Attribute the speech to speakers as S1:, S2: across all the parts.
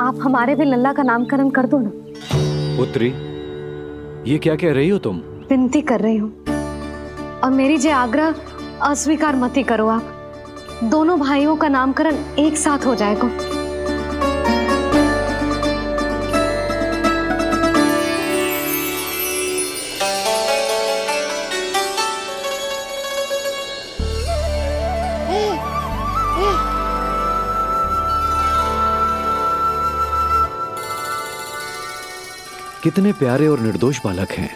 S1: आप हमारे भी लल्ला का नामकरण कर दो ना।
S2: पुत्री, ये क्या कह रही हो तुम?
S1: विनती कर रही हूँ, और मेरी जे आग्रह अस्वीकार मत ही करो। आप दोनों भाइयों का नामकरण एक साथ हो जाएगा।
S2: कितने प्यारे और निर्दोष बालक हैं।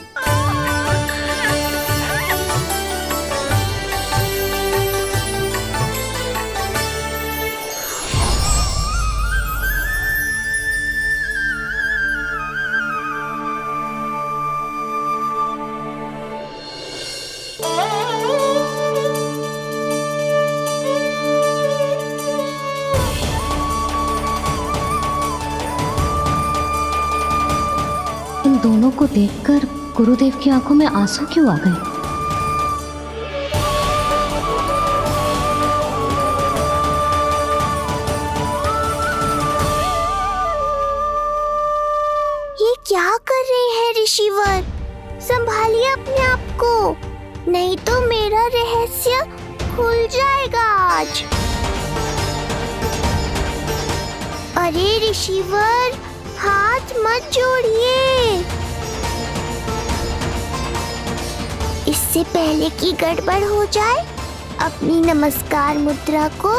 S1: इन दोनों को देखकर गुरुदेव की आंखों में आंसू क्यों आ गए?
S3: ये क्या कर रहे हैं ऋषिवर? संभालिए अपने आप को, नहीं तो मेरा रहस्य खुल जाएगा आज। अरे ऋषिवर, हाथ मत जोड़िए। इससे पहले कि गड़बड़ हो जाए, अपनी नमस्कार मुद्रा को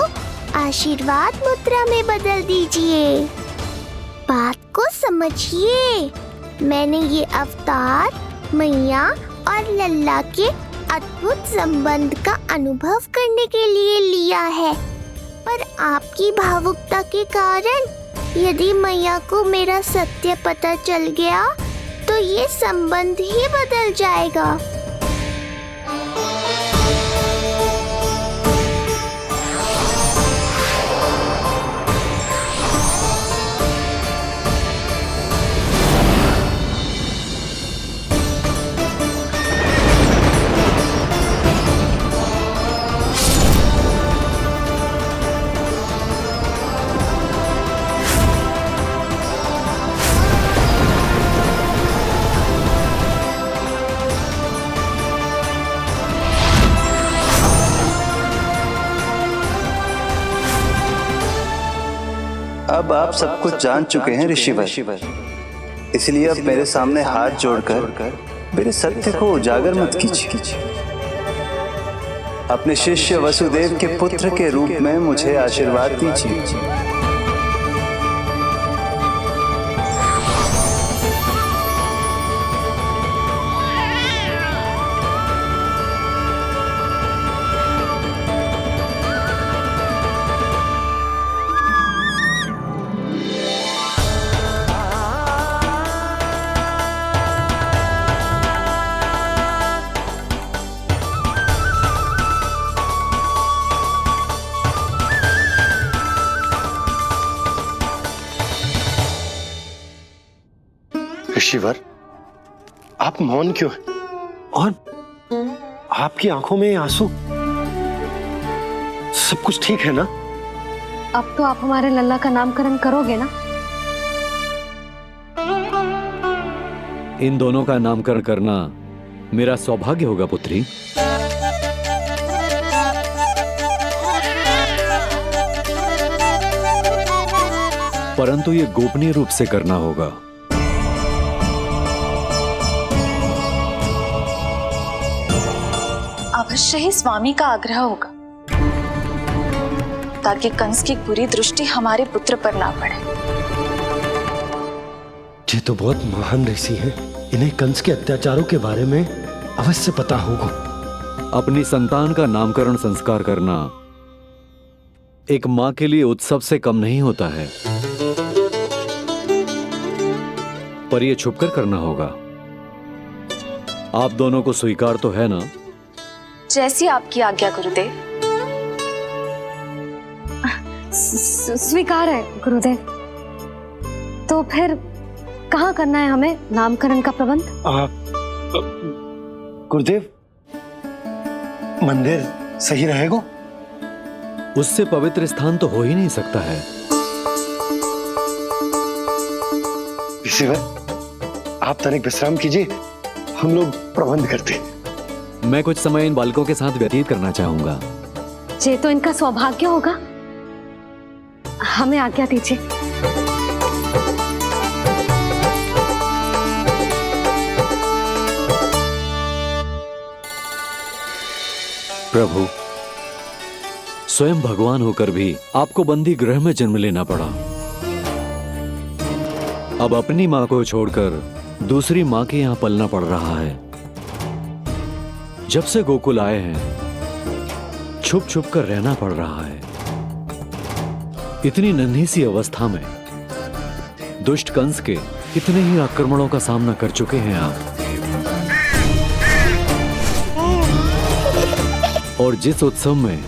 S3: आशीर्वाद मुद्रा में बदल दीजिए। बात को समझिए, मैंने ये अवतार मैया और लल्ला के अद्भुत संबंध का अनुभव करने के लिए लिया है, पर आपकी भावुकता के कारण यदि मैया को मेरा सत्य पता चल गया तो ये संबंध ही बदल जाएगा।
S4: अब आप सब कुछ जान चुके हैं ऋषिवर, इसलिए अब मेरे सामने हाथ जोड़कर मेरे सत्य को उजागर मत कीजिए। अपने शिष्य वसुदेव के पुत्र के रूप में मुझे आशीर्वाद दीजिए।
S5: ऋषिवर, आप मौन क्यों हैं? और आपकी आंखों में आंसू? सब कुछ ठीक है ना?
S1: अब तो आप हमारे लल्ला का नामकरण करोगे ना?
S2: इन दोनों का नामकरण करना मेरा सौभाग्य होगा पुत्री। परंतु ये गोपनीय रूप से करना होगा।
S6: अवश्य ही स्वामी का आग्रह होगा, ताकि कंस की बुरी दृष्टि हमारे पुत्र पर ना पड़े।
S5: ये तो बहुत महान ऋषि हैं, इन्हें कंस के अत्याचारों के बारे में अवश्य पता होगा।
S2: अपनी संतान का नामकरण संस्कार करना एक मां के लिए उत्सव से कम नहीं होता है, पर यह छुपकर करना होगा। आप दोनों को स्वीकार तो है ना?
S6: जैसी आपकी आज्ञा गुरुदेव।
S1: स्वीकार है गुरुदेव। तो फिर कहाँ करना है हमें नामकरण का प्रबंध?
S5: गुरुदेव, मंदिर सही रहेगा?
S2: उससे पवित्र स्थान तो हो ही नहीं सकता है।
S5: ऋषिवर, आप तनिक विश्राम कीजिए, हम लोग प्रबंध करते हैं।
S2: मैं कुछ समय इन बालकों के साथ व्यतीत करना चाहूंगा।
S1: ये तो इनका सौभाग्य होगा। हमें आज्ञा दीजिए।
S2: प्रभु, स्वयं भगवान होकर भी आपको बंदी गृह में जन्म लेना पड़ा। अब अपनी मां को छोड़कर दूसरी मां के यहां पलना पड़ रहा है। जब से गोकुल आए हैं, छुप छुप कर रहना पड़ रहा है। इतनी नन्ही सी अवस्था में दुष्ट कंस के कितने ही आक्रमणों का सामना कर चुके हैं आप। और जिस उत्सव में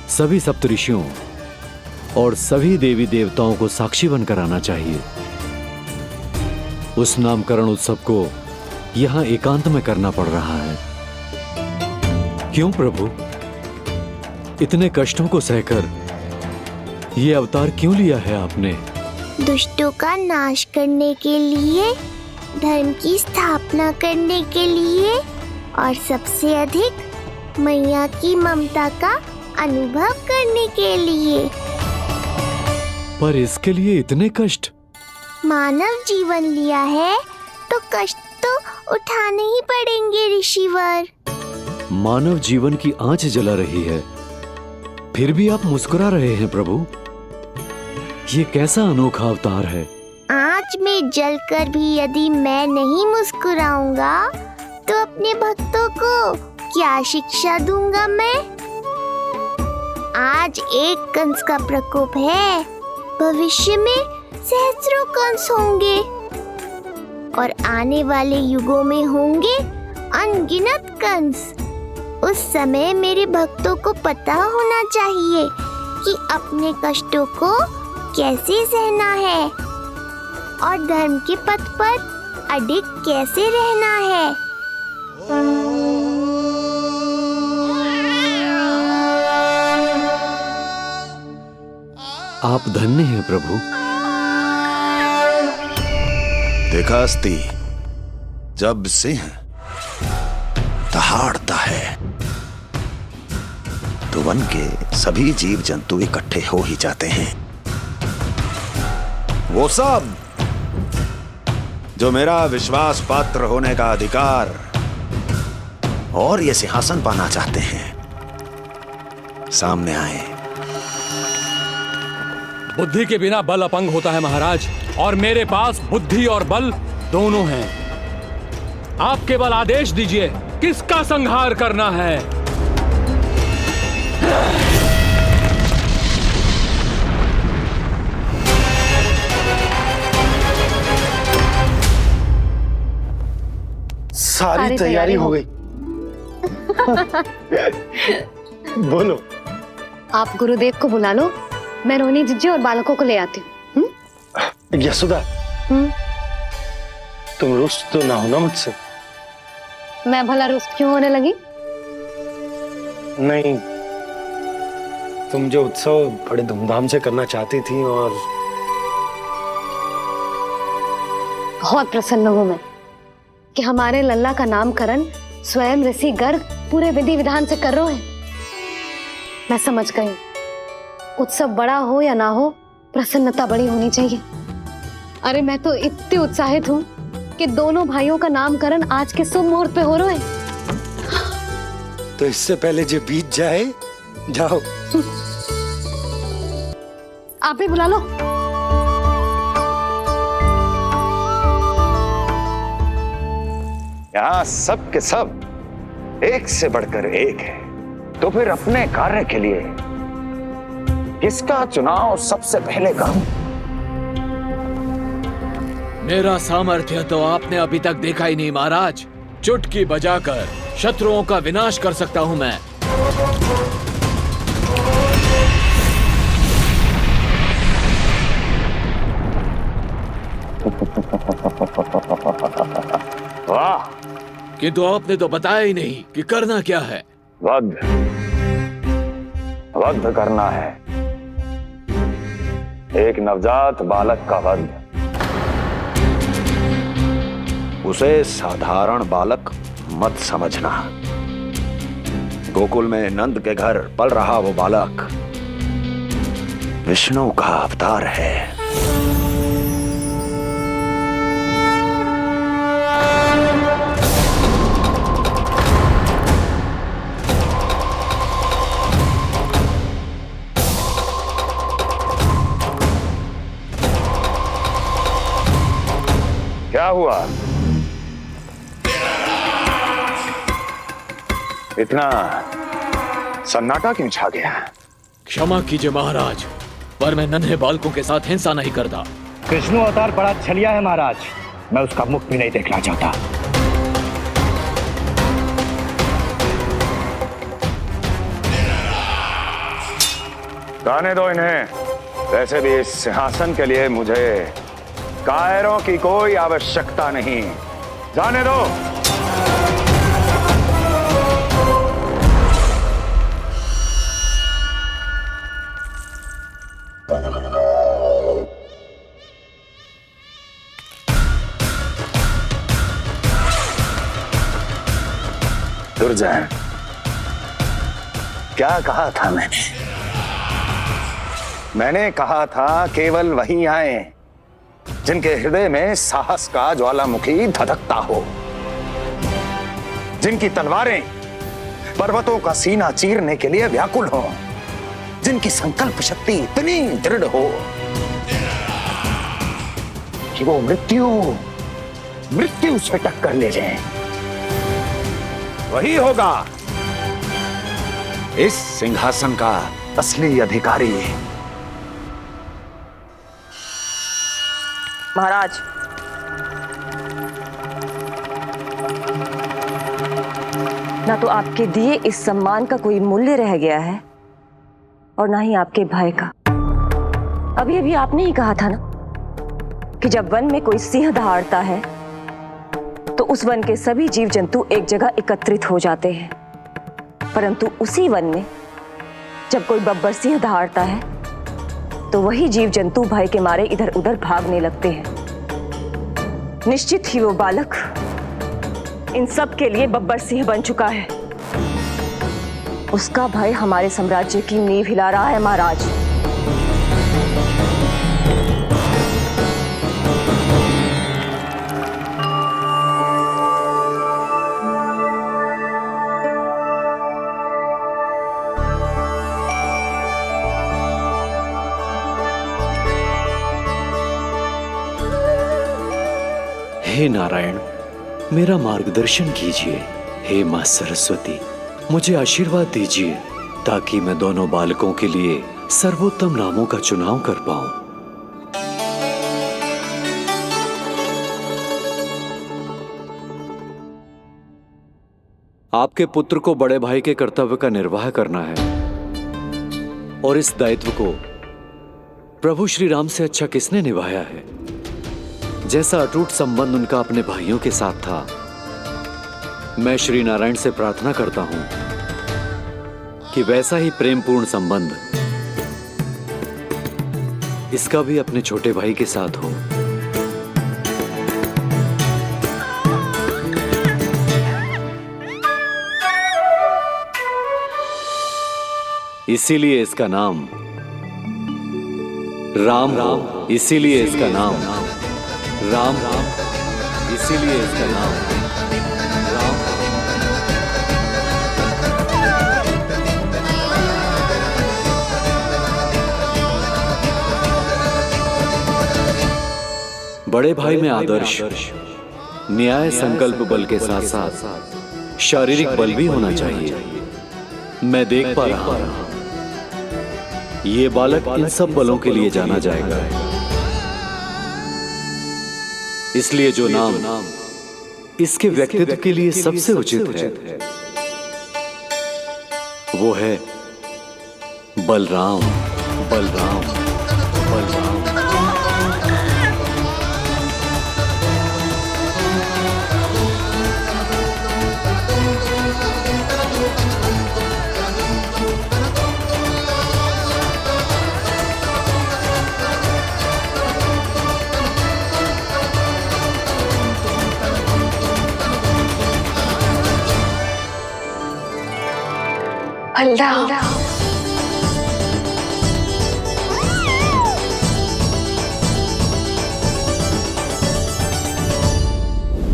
S2: सभी सप्तऋषियों और सभी देवी देवताओं को साक्षी बनकर आना चाहिए, उस नामकरण उत्सव को यहां एकांत में करना पड़ रहा है। क्यों प्रभु, इतने कष्टों को सहकर ये अवतार क्यों लिया है आपने?
S3: दुष्टों का नाश करने के लिए, धर्म की स्थापना करने के लिए और सबसे अधिक मैया की ममता का अनुभव करने के लिए।
S2: पर इसके लिए इतने कष्ट?
S3: मानव जीवन लिया है तो कष्ट तो उठाने ही पड़ेंगे ऋषिवर।
S2: मानव जीवन की आंच जला रही है, फिर भी आप मुस्कुरा रहे हैं प्रभु। ये कैसा अनोखा अवतार है।
S3: आंच में जलकर भी यदि मैं नहीं मुस्कुराऊंगा तो अपने भक्तों को क्या शिक्षा दूंगा मैं? आज एक कंस का प्रकोप है, भविष्य में सहस्रों कंस होंगे और आने वाले युगों में होंगे अनगिनत कंस। उस समय मेरे भक्तों को पता होना चाहिए कि अपने कष्टों को कैसे सहना है और धर्म के पथ पर अडिग कैसे रहना है।
S2: आप धन्य हैं प्रभु।
S7: देखा अस्ति, जब सिंह दहाड़ता है तो वन के सभी जीव जंतु इकट्ठे हो ही जाते हैं। वो सब जो मेरा विश्वास पात्र होने का अधिकार और ये सिंहासन पाना चाहते हैं, सामने आए।
S8: बुद्धि के बिना बल अपंग होता है महाराज, और मेरे पास बुद्धि और बल दोनों हैं। आप केवल आदेश दीजिए किसका संहार करना है।
S5: सारी तैयारी हो गई। बोलो।
S1: आप गुरुदेव को बुला लो, मैं रोनी जीजी और बालकों को ले आती हूँ।
S5: यशोदा, तुम रुष्ट तो ना हो ना मुझसे?
S1: मैं भला रुष्ट क्यों होने लगी?
S5: नहीं, तुम जो उत्सव बड़े धूमधाम से करना चाहती थी और
S1: बहुत प्रसन्न हूँ मैं कि हमारे लल्ला का नामकरण स्वयं ऋषि गर्ग पूरे विधि विधान से कर रहे हैं। मैं समझ गई, उत्सव बड़ा हो या ना हो, प्रसन्नता बड़ी होनी चाहिए। अरे मैं तो इतनी उत्साहित हूँ कि दोनों भाइयों का नामकरण आज के शुभ मुहूर्त पे हो रहा है।
S5: तो इससे पहले जो बीत जाए, जाओ।
S1: आप भी बुला लो।
S7: यहाँ सब के सब एक से बढ़कर एक है, तो फिर अपने कार्य के लिए किसका चुनाव सबसे पहले करूं?
S8: मेरा सामर्थ्य तो आपने अभी तक देखा ही नहीं महाराज। चुटकी बजाकर शत्रुओं का विनाश कर सकता हूं मैं।
S7: वाह!
S8: किंतु आपने तो बताया ही नहीं कि करना क्या है।
S7: वध करना है, एक नवजात बालक का वध। उसे साधारण बालक मत समझना। गोकुल में नंद के घर पल रहा वो बालक विष्णु का अवतार है। क्या हुआ? इतना सन्नाटा क्यों छा गया?
S8: क्षमा कीजिए महाराज, पर मैं नन्हे बालकों के साथ हिंसा नहीं करता।
S9: विष्णु अवतार बड़ा छलिया है महाराज, मैं उसका मुख भी नहीं देखना चाहता।
S7: जाने दो इन्हें। वैसे भी इस सिंहासन के लिए मुझे कायरों की कोई आवश्यकता नहीं। जाने दो। दुर्जन, क्या कहा था मैंने कहा था केवल वही आए जिनके हृदय में साहस का ज्वालामुखी धधकता हो, जिनकी तलवारें पर्वतों का सीना चीरने के लिए व्याकुल हो, जिनकी संकल्प शक्ति इतनी दृढ़ हो कि वो मृत्यु से टक्कर ले जाए। वही होगा इस सिंहासन का असली अधिकारी।
S10: महाराज, ना तो आपके दिए इस सम्मान का कोई मूल्य रह गया है और ना ही आपके भय का। अभी आपने ही कहा था ना कि जब वन में कोई सिंह दहाड़ता है तो उस वन के सभी जीव जंतु एक जगह एकत्रित हो जाते हैं, परंतु उसी वन में जब कोई बब्बर सिंह दहाड़ता है तो वही जीव जंतु भय के मारे इधर उधर भागने लगते हैं। निश्चित ही वो बालक इन सब के लिए बब्बर सिंह बन चुका है। उसका भय हमारे साम्राज्य की नींव हिला रहा है महाराज।
S2: हे नारायण, मेरा मार्गदर्शन कीजिए। हे मां सरस्वती, मुझे आशीर्वाद दीजिए ताकि मैं दोनों बालकों के लिए सर्वोत्तम नामों का चुनाव कर पाऊं। आपके पुत्र को बड़े भाई के कर्तव्य का निर्वाह करना है और इस दायित्व को प्रभु श्री राम से अच्छा किसने निभाया है? जैसा अटूट संबंध उनका अपने भाइयों के साथ था, मैं श्री नारायण से प्रार्थना करता हूं कि वैसा ही प्रेमपूर्ण संबंध इसका भी अपने छोटे भाई के साथ हो। इसीलिए इसका नाम राम हो। इसीलिए इसका नाम राम, इसीलिए इसका नाम राम। बड़े भाई में आदर्श, न्याय, संकल्प बल के साथ साथ शारीरिक बल भी होना चाहिए। मैं देख पा रहा हूं ये बालक इन सब बलों के लिए जाना जाएगा। इसलिए जो नाम इसके व्यक्तित्व के लिए सबसे उचित है वो है बलराम। बलराम, बलराम।
S6: बलराम।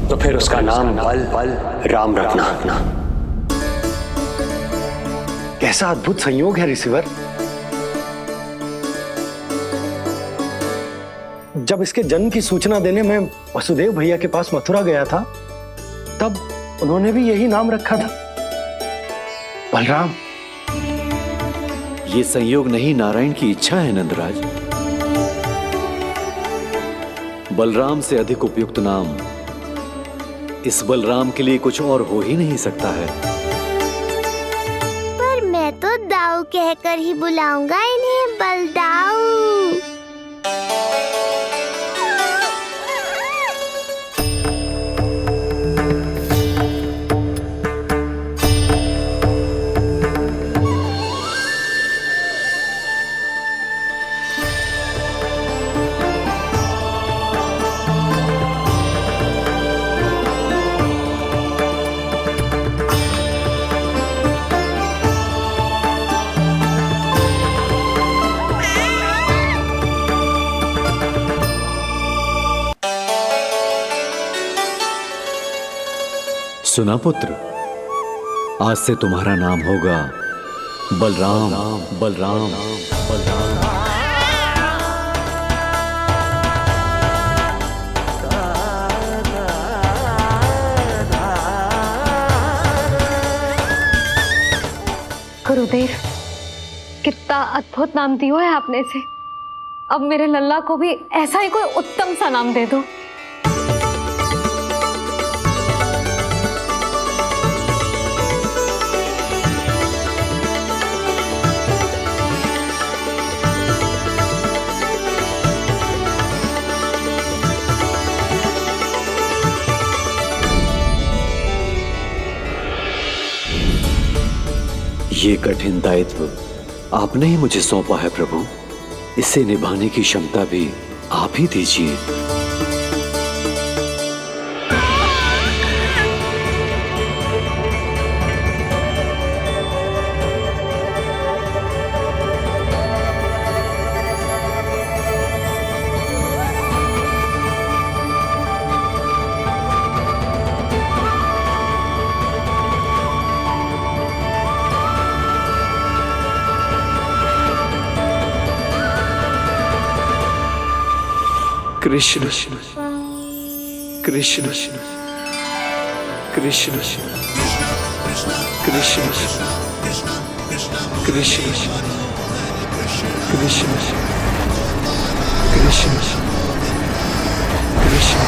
S5: तो फिर उसका नाम बल राम रखना। कैसा अद्भुत संयोग है रिसीवर। जब इसके जन्म की सूचना देने मैं वसुदेव भैया के पास मथुरा गया था, तब उन्होंने भी यही नाम रखा था, बलराम।
S2: ये संयोग नहीं, नारायण की इच्छा है नंदराज। बलराम से अधिक उपयुक्त नाम इस बलराम के लिए कुछ और हो ही नहीं सकता है।
S3: पर मैं तो दाऊ कहकर ही बुलाऊंगा इन्हें, बलदाऊ।
S2: सुना पुत्र, आज से तुम्हारा नाम होगा बलराम। बलराम बलराम।
S1: गुरुदेव, कितना अद्भुत नाम दिया है आपने इसे। अब मेरे लल्ला को भी ऐसा ही कोई उत्तम सा नाम दे दो।
S2: ये कठिन दायित्व आपने ही मुझे सौंपा है प्रभु। इसे निभाने की क्षमता भी आप ही दीजिए। कृष्ण कृष्ण कृष्ण कृष्ण कृष्ण कृष्ण कृष्ण कृष्ण।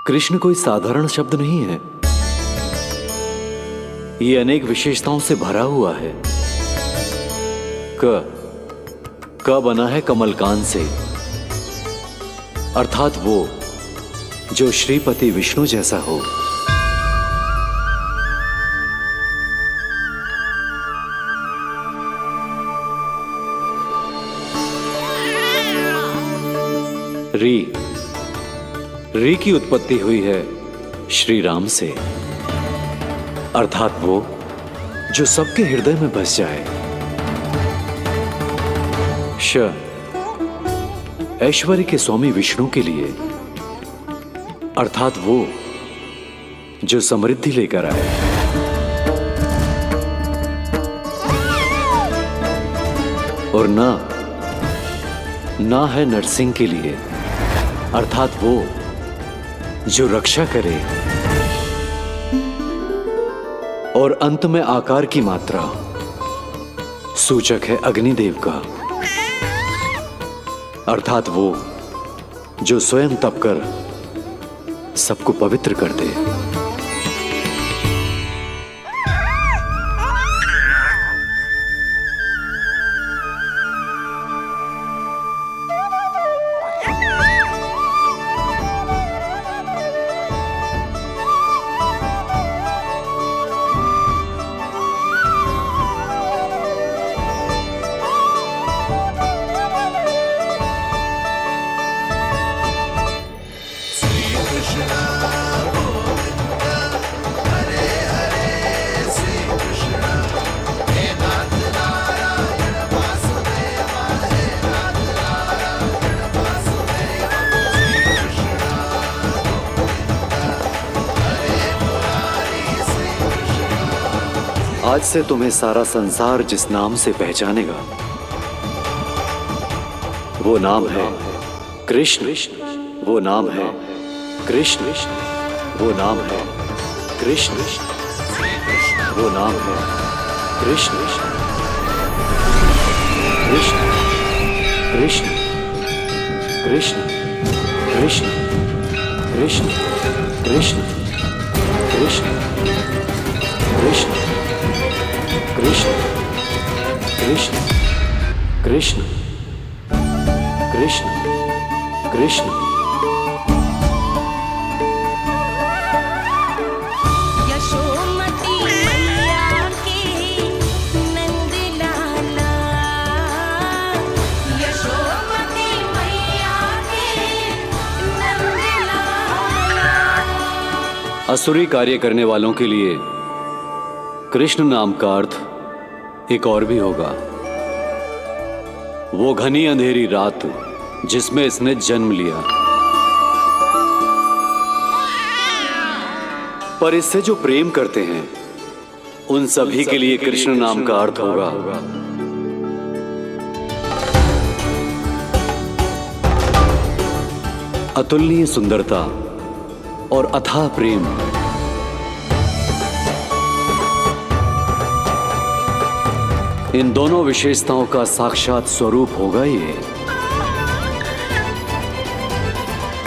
S2: कृष्ण कोई साधारण शब्द नहीं है। ये अनेक विशेषताओं से भरा हुआ है। क बना है कमलकांत से, अर्थात वो जो श्रीपति विष्णु जैसा हो। री की उत्पत्ति हुई है श्री राम से, अर्थात वो जो सबके हृदय में बस जाए। श ऐश्वर्य के स्वामी विष्णु के लिए, अर्थात वो जो समृद्धि लेकर आए। और ना है नरसिंह के लिए, अर्थात वो जो रक्षा करे। और अंत में आकार की मात्रा सूचक है अग्निदेव का, अर्थात वो जो स्वयं तप कर सबको पवित्र कर दे। आज से तुम्हें सारा संसार जिस नाम से पहचानेगा वो नाम है कृष्ण। वो नाम है कृष्ण। वो नाम है कृष्ण। वो नाम है कृष्ण। कृष्ण कृष्ण कृष्ण कृष्ण कृष्ण कृष्ण कृष्ण कृष्ण कृष्ण कृष्ण कृष्ण कृष्ण कृष्ण।
S11: यशोमती मैया की नंद लाला, यशोमती मैया की नंद लाला।
S2: असुरी कार्य करने वालों के लिए कृष्ण नाम का अर्थ एक और भी होगा। वो घनी अंधेरी रात जिसमें इसने जन्म लिया, पर इससे जो प्रेम करते हैं उन सभी के लिए कृष्ण नाम का अर्थ होगा अतुलनीय सुंदरता और अथाह प्रेम। इन दोनों विशेषताओं का साक्षात स्वरूप होगा ये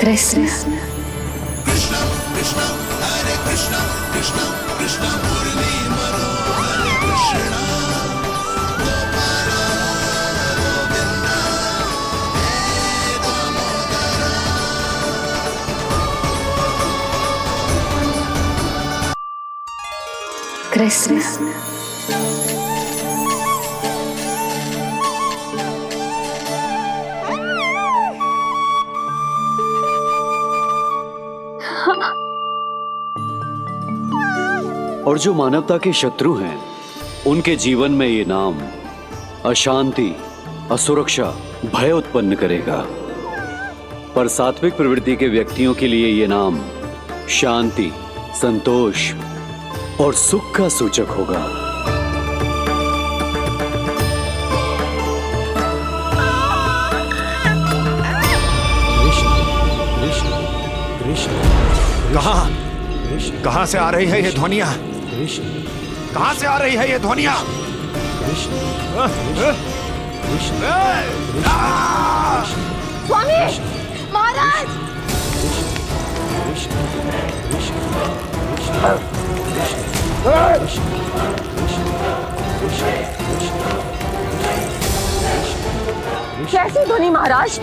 S1: कृष्ण। कृष्ण
S2: और जो मानवता के शत्रु हैं उनके जीवन में ये नाम अशांति, असुरक्षा, भय उत्पन्न करेगा। पर सात्विक प्रवृत्ति के व्यक्तियों के लिए ये नाम शांति, संतोष और सुख का सूचक होगा।
S7: कहां से आ रही है ये ध्वनियां? कहां से आ रही है ये ध्वनियां?
S11: स्वामी महाराज,
S10: कैसी ध्वनि महाराज?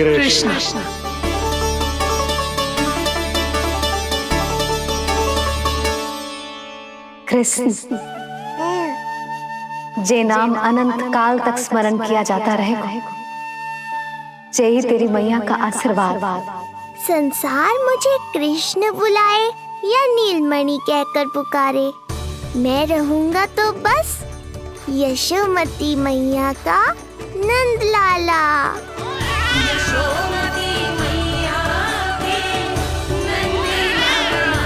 S5: कृष्ण।
S1: कृष्ण, जे नाम अनंत काल तक स्मरण किया जाता रहेगा, जे ही तेरी मैया का आशीर्वाद।
S3: संसार मुझे कृष्ण बुलाए या नीलमणि कहकर पुकारे, मैं रहूंगा तो बस यशोमती मैया का नंद लाला।
S11: यशोमती मैया के नंद लाला,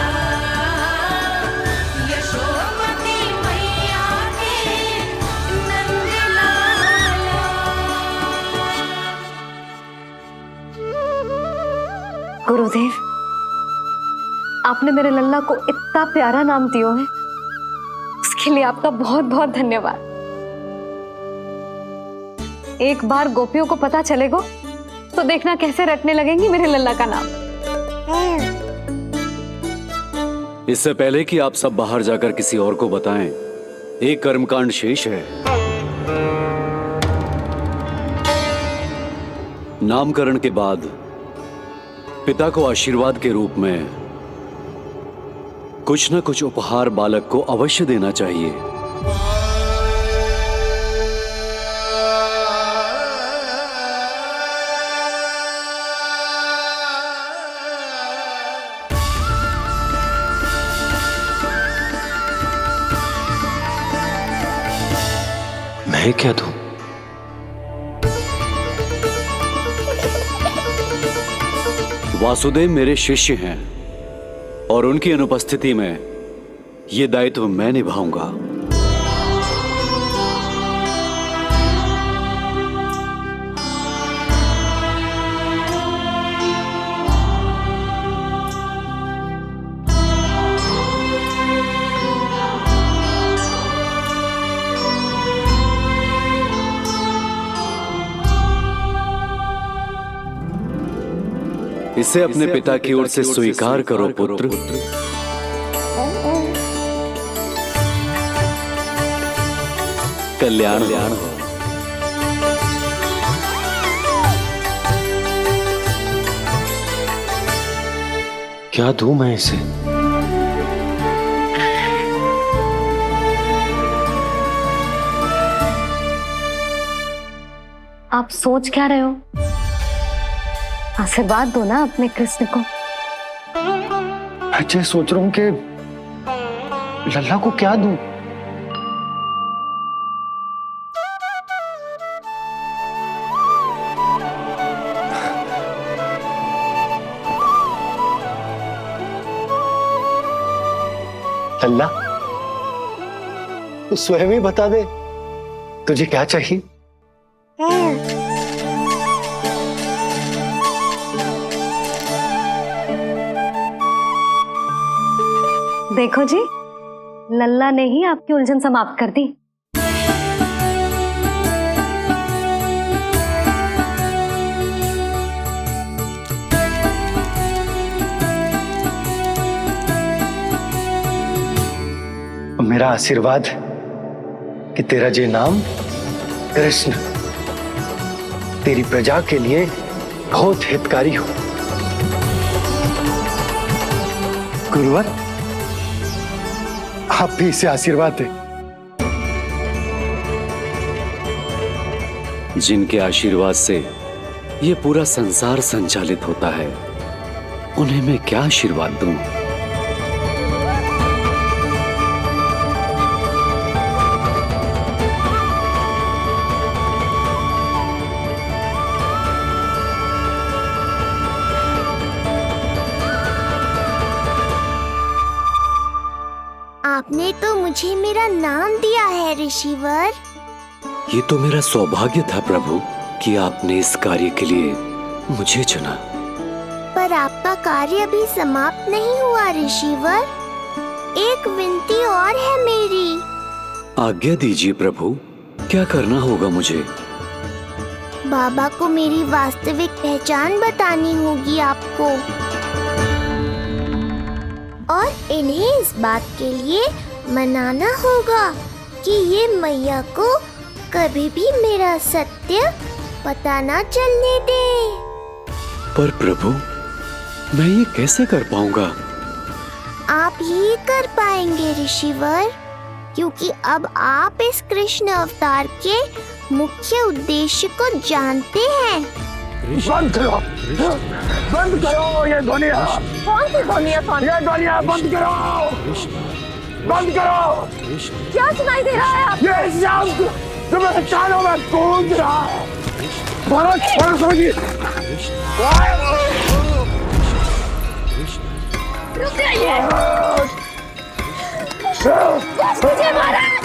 S11: यशोमती मैया के नंद लाला।
S1: गुरुदेव, आपने मेरे लल्ला को इतना प्यारा नाम दिया है, उसके लिए आपका बहुत बहुत धन्यवाद। एक बार गोपियों को पता चलेगा तो देखना कैसे रटने लगेंगी मेरे लल्ला का नाम।
S2: इससे पहले कि आप सब बाहर जाकर किसी और को बताएं, एक कर्मकांड शेष है। नामकरण के बाद पिता को आशीर्वाद के रूप में कुछ न कुछ उपहार बालक को अवश्य देना चाहिए।
S5: मैं क्या दूं?
S2: वासुदेव मेरे शिष्य हैं और उनकी अनुपस्थिति में यह दायित्व मैं निभाऊंगा। इसे अपने पिता की ओर से स्वीकार करो पुत्र। कल्याण हो।
S5: क्या दूं मैं इसे?
S1: आप सोच क्या रहे हो? आशीर्वाद दो ना अपने कृष्ण को।
S5: अच्छा, सोच रहा हूं कि लल्ला को क्या दूं। लल्ला, तू स्वयं ही बता दे, तुझे क्या चाहिए?
S1: देखो जी, लल्ला ने ही आपकी उलझन समाप्त कर दी।
S5: मेरा आशीर्वाद कि तेरा जे नाम कृष्ण तेरी प्रजा के लिए बहुत हितकारी हो। गुरुवर, आप भी इसे आशीर्वाद दें।
S2: जिनके आशीर्वाद से ये पूरा संसार संचालित होता है, उन्हें मैं क्या आशीर्वाद दूं?
S3: आपने तो मुझे मेरा नाम दिया है ऋषिवर।
S2: ये तो मेरा सौभाग्य था प्रभु कि आपने इस कार्य के लिए मुझे चुना।
S3: पर आपका कार्य अभी समाप्त नहीं हुआ ऋषिवर। एक विनती और है मेरी।
S2: आज्ञा दीजिए प्रभु, क्या करना होगा मुझे?
S3: बाबा को मेरी वास्तविक पहचान बतानी होगी आपको, और इन्हें इस बात के लिए मनाना होगा कि ये मैया को कभी भी मेरा सत्य पता ना चलने दे।
S2: पर प्रभु, मैं ये कैसे कर पाऊंगा?
S3: आप ही कर पाएंगे ऋषिवर, क्योंकि अब आप इस कृष्ण अवतार के मुख्य उद्देश्य को जानते हैं।
S9: बंद करो, बंद करो ये ध्वनिया।
S3: कौन सी ध्वनिया?
S9: ये ध्वनिया बंद करो, बंद करो।
S3: क्या सुनाई दे रहा है?
S9: ये शब्द जो मेरे कानों में गूंज रहा है। भारत भारत समझिए।
S3: रुक जाइए। मुझे महाराज।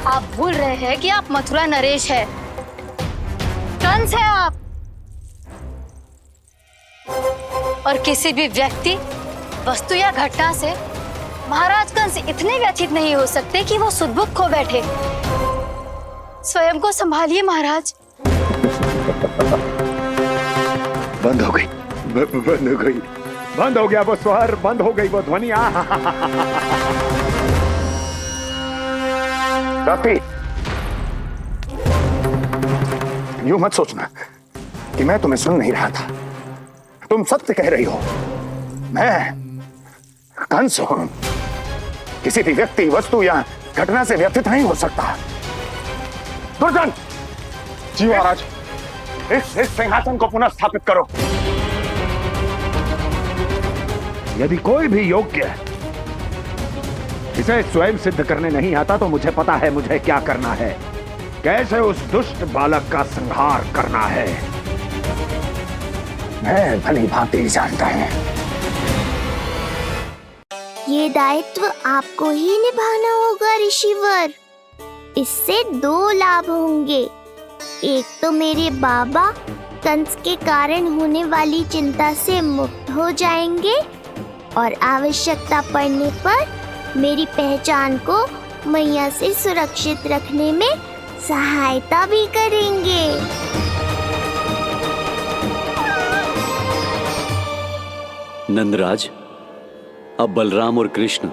S1: आप भूल रहे हैं कि आप मथुरा नरेश है, कंस है आप। और किसी भी व्यक्ति, वस्तु या घटना से महाराज कंस इतने व्यथित नहीं हो सकते कि वो सुदबुद्ध खो बैठे। स्वयं को संभालिए महाराज।
S9: बंद हो गई, बंद हो गई, बंद हो गया वो स्वर, बंद हो गई वो ध्वनिया। रफी, यूं मत सोचना कि मैं तुम्हें सुन नहीं रहा था। तुम सत्य कह रही हो। मैं कंस हूं। किसी भी व्यक्ति, वस्तु या घटना से व्यथित नहीं हो सकता। दुर्जन, जी महाराज, इस सिंहासन को पुनः स्थापित करो। यदि कोई भी योग्य इसे स्वयं सिद्ध करने नहीं आता तो मुझे पता है मुझे क्या करना है, कैसे उस दुष्ट बालक का संहार करना है। मैं भली भांति जानता हूं।
S3: ये दायित्व आपको ही निभाना होगा ऋषिवर। इससे 2 लाभ होंगे। एक तो मेरे बाबा कंस के कारण होने वाली चिंता से मुक्त हो जाएंगे और आवश्यकता पड़ने पर मेरी पहचान को मैया से सुरक्षित रखने में सहायता भी करेंगे।
S2: नंदराज, अब बलराम और कृष्ण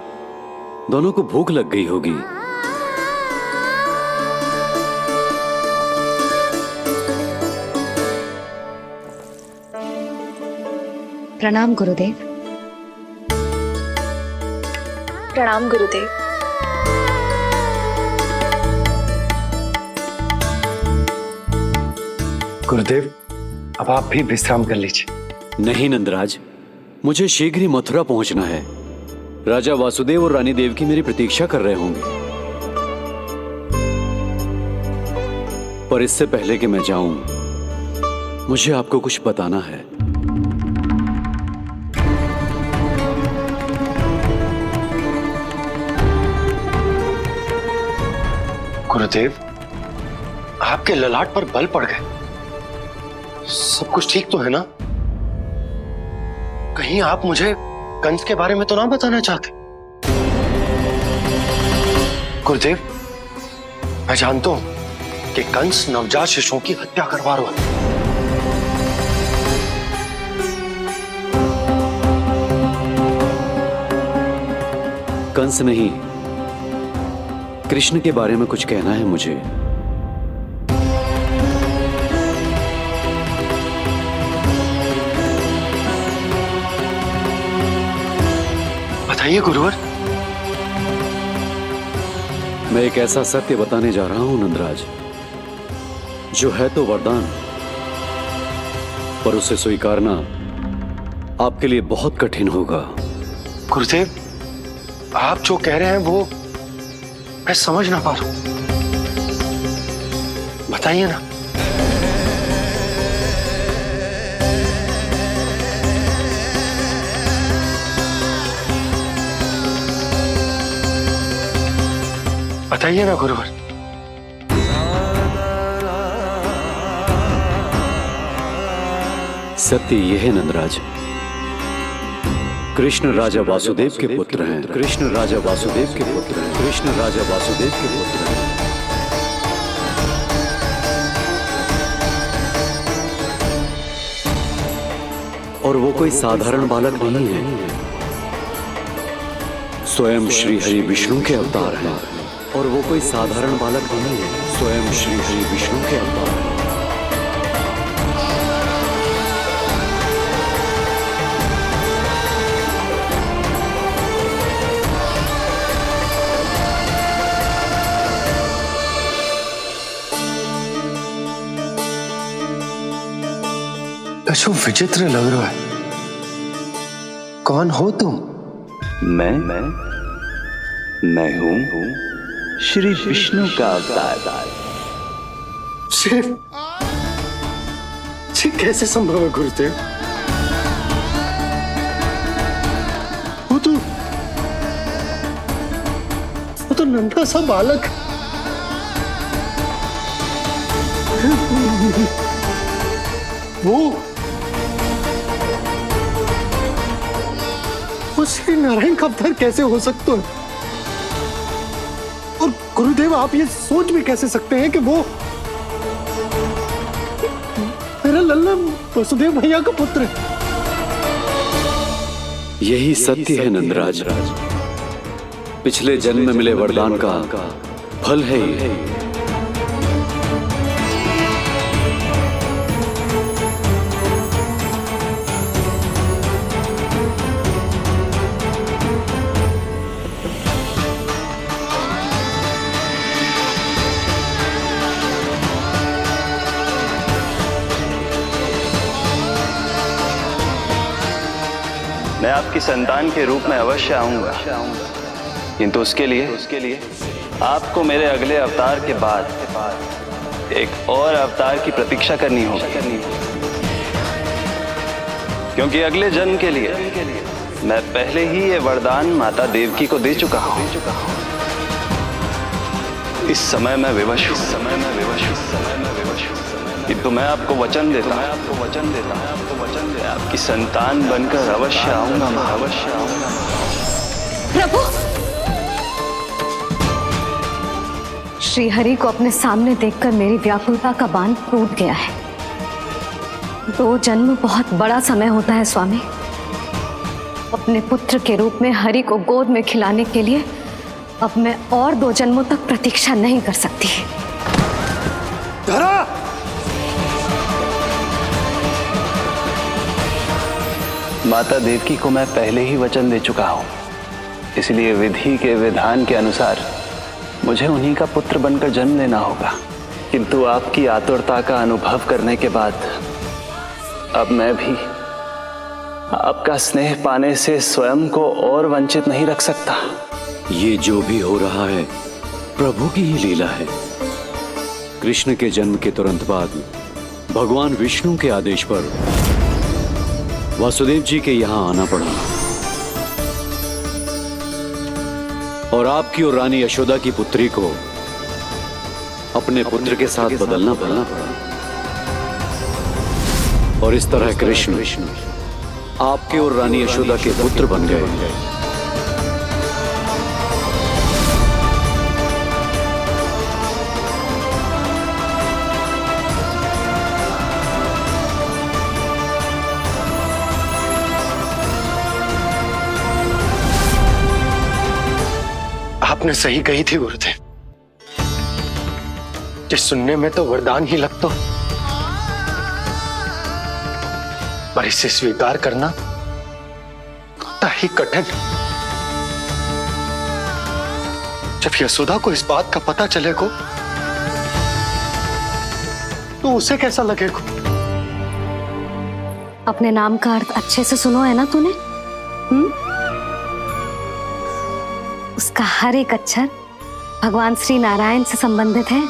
S2: दोनों को भूख लग गई होगी।
S1: प्रणाम गुरुदेव।
S6: प्रणाम गुरुदेव।
S5: गुरुदेव, अब आप भी विश्राम कर लीजिए।
S2: नहीं नंदराज, मुझे शीघ्र ही मथुरा पहुंचना है। राजा वासुदेव और रानी देवकी मेरी प्रतीक्षा कर रहे होंगे। पर इससे पहले कि मैं जाऊं, मुझे आपको कुछ बताना है।
S5: गुरुदेव, आपके ललाट पर बल पड़ गए। सब कुछ ठीक तो है ना? कहीं आप मुझे कंस के बारे में तो ना बताना चाहते? गुरुदेव, मैं जानता हूं कि कंस नवजात शिशुओं की हत्या करवा रहा है।
S2: कंस नहीं, कृष्ण के बारे में कुछ कहना है मुझे।
S5: बताइए गुरुवर।
S2: मैं एक ऐसा सत्य बताने जा रहा हूं नंदराज, जो है तो वरदान, पर उसे स्वीकारना आपके लिए बहुत कठिन होगा।
S5: गुरुदेव, आप जो कह रहे हैं वो मैं समझ ना पा रहा हूं। बताइए ना। बताइए ना गुरुवर।
S2: सत्य यह है नंदराज, कृष्ण राजा वासुदेव के पुत्र हैं। कृष्ण राजा वासुदेव के पुत्र हैं। कृष्ण राजा वासुदेव के पुत्र हैं। और वो कोई साधारण बालक नहीं है। स्वयं श्री हरि विष्णु के अवतार हैं और वो कोई साधारण बालक नहीं है। स्वयं श्री हरि विष्णु के अवतार हैं।
S5: कशु विचित्र लग रहा है। कौन हो तुम?
S4: मैं हूं श्री विष्णु का अवतार।
S5: शिव, ये कैसे संभव है गुरुदेव? वो तो नन्हा सा बालक। वो श्री नारायण का अवतार कैसे हो सकता है? और गुरुदेव, आप ये सोच भी कैसे सकते हैं कि वो मेरा लल्ला वसुदेव भैया का पुत्र है?
S2: यही सत्य है नंदराज। पिछले जन्म में मिले वरदान का फल है ये।
S4: मैं आपकी संतान के रूप में अवश्य आऊंगा, किंतु उसके लिए आपको मेरे अगले अवतार के बाद एक और अवतार की प्रतीक्षा करनी होगी, क्योंकि अगले जन्म के लिए मैं पहले ही ये वरदान माता देवकी को दे चुका हूं। इस समय मैं विवश हूं, किंतु मैं आपको वचन देता हूं, आपकी संतान बनकर अवश्य आऊंगा,
S1: प्रभु, श्री हरि को अपने सामने देखकर मेरी व्याकुलता का बांध टूट गया है। 2 जन्म बहुत बड़ा समय होता है स्वामी। अपने पुत्र के रूप में हरि को गोद में खिलाने के लिए अब मैं और 2 जन्मों तक प्रतीक्षा नहीं कर सकती।
S5: धरा!
S4: माता देवकी को मैं पहले ही वचन दे चुका हूं, इसलिए विधि के विधान के अनुसार मुझे उन्हीं का पुत्र बनकर जन्म लेना होगा। किंतु आपकी आतुरता का अनुभव करने के बाद अब मैं भी आपका स्नेह पाने से स्वयं को और वंचित नहीं रख सकता।
S2: ये जो भी हो रहा है प्रभु की ही लीला है। कृष्ण के जन्म के तुरंत बाद भगवान विष्णु के आदेश पर वासुदेव जी के यहां आना पड़ा और आपकी और रानी यशोदा की पुत्री को अपने पुत्र के साथ बदलना पड़ा और इस तरह कृष्ण आपके और रानी यशोदा के पुत्र बन गए।
S5: आपने सही कही थी गुरुदेव। जिस सुनने में तो वरदान ही लगता, पर इसे स्वीकार करना उतना ही कठिन। जब यशोदा को इस बात का पता चलेगा तो उसे कैसा लगेगा?
S1: अपने नाम का अर्थ अच्छे से सुनो है ना तूने? उसका हर एक अक्षर भगवान श्री नारायण से संबंधित है,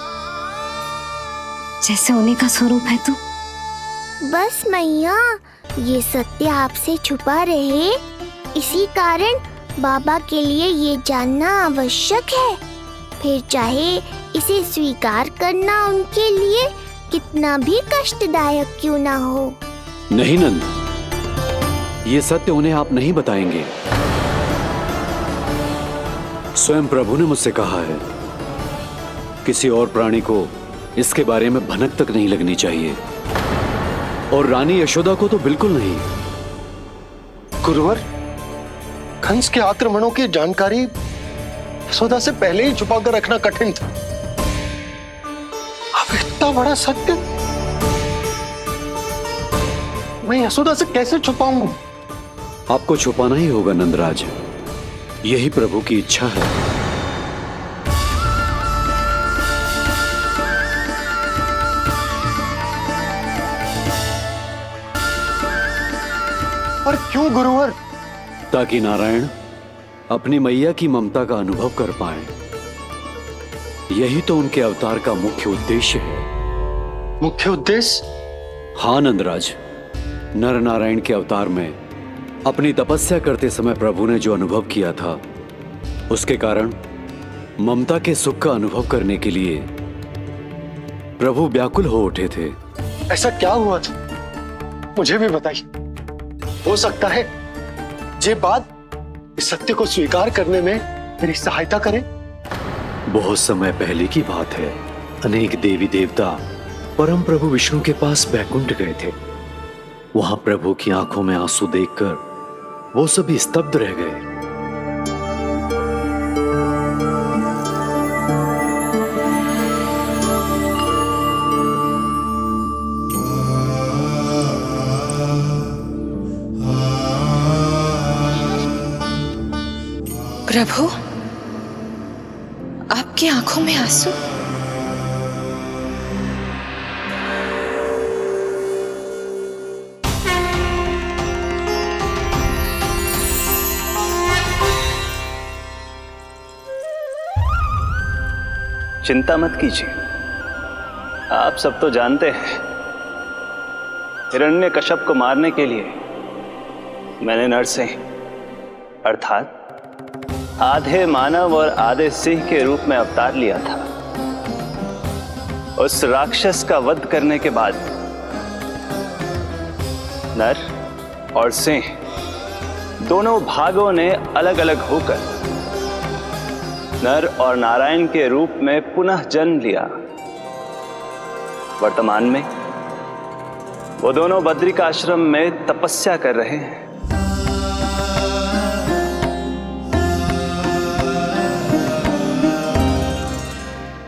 S1: जैसे उन्हीं का स्वरूप है तू।
S3: बस मैया, ये सत्य आपसे छुपा रहे, इसी कारण बाबा के लिए ये जानना आवश्यक है। फिर चाहे इसे स्वीकार करना उनके लिए कितना भी कष्टदायक क्यों ना हो।
S2: नहीं नंद, ये सत्य उन्हें आप नहीं बताएंगे। स्वयं प्रभु ने मुझसे कहा है किसी और प्राणी को इसके बारे में भनक तक नहीं लगनी चाहिए, और रानी यशोदा को तो बिल्कुल नहीं।
S5: गुरुवर, कंस के आक्रमणों की जानकारी यशोदा से पहले ही छुपा कर रखना कठिन था। अब इतना बड़ा सत्य मैं यशोदा से कैसे छुपाऊंगा?
S2: आपको छुपाना ही होगा नंदराज, यही प्रभु की इच्छा है।
S5: पर क्यों गुरुवर?
S2: ताकि नारायण अपनी मैया की ममता का अनुभव कर पाए। यही तो उनके अवतार का मुख्य उद्देश्य है।
S5: मुख्य उद्देश्य?
S2: हाँ नंदराज, नर नारायण के अवतार में अपनी तपस्या करते समय प्रभु ने जो अनुभव किया था, उसके कारण ममता के सुख का अनुभव करने के लिए प्रभु व्याकुल हो उठे थे।
S5: ऐसा क्या हुआ था, मुझे भी बताइए। हो सकता है ये बात इस सत्य को स्वीकार करने में मेरी सहायता करे।
S2: बहुत समय पहले की बात है। अनेक देवी देवता परम प्रभु विष्णु के पास बैकुंठ गए थे। वहां प्रभु की आंखों में आंसू देखकर वो सभी स्तब्ध रह गए।
S6: प्रभु, आपकी आंखों में आंसू?
S4: चिंता मत कीजिए, आप सब तो जानते हैं हिरण्यकश्यप को मारने के लिए मैंने नरसिंह अर्थात आधे मानव और आधे सिंह के रूप में अवतार लिया था। उस राक्षस का वध करने के बाद नर और सिंह दोनों भागों ने अलग अलग होकर नर और नारायण के रूप में पुनः जन्म लिया। वर्तमान में वो दोनों बद्रिकाश्रम में तपस्या कर रहे हैं।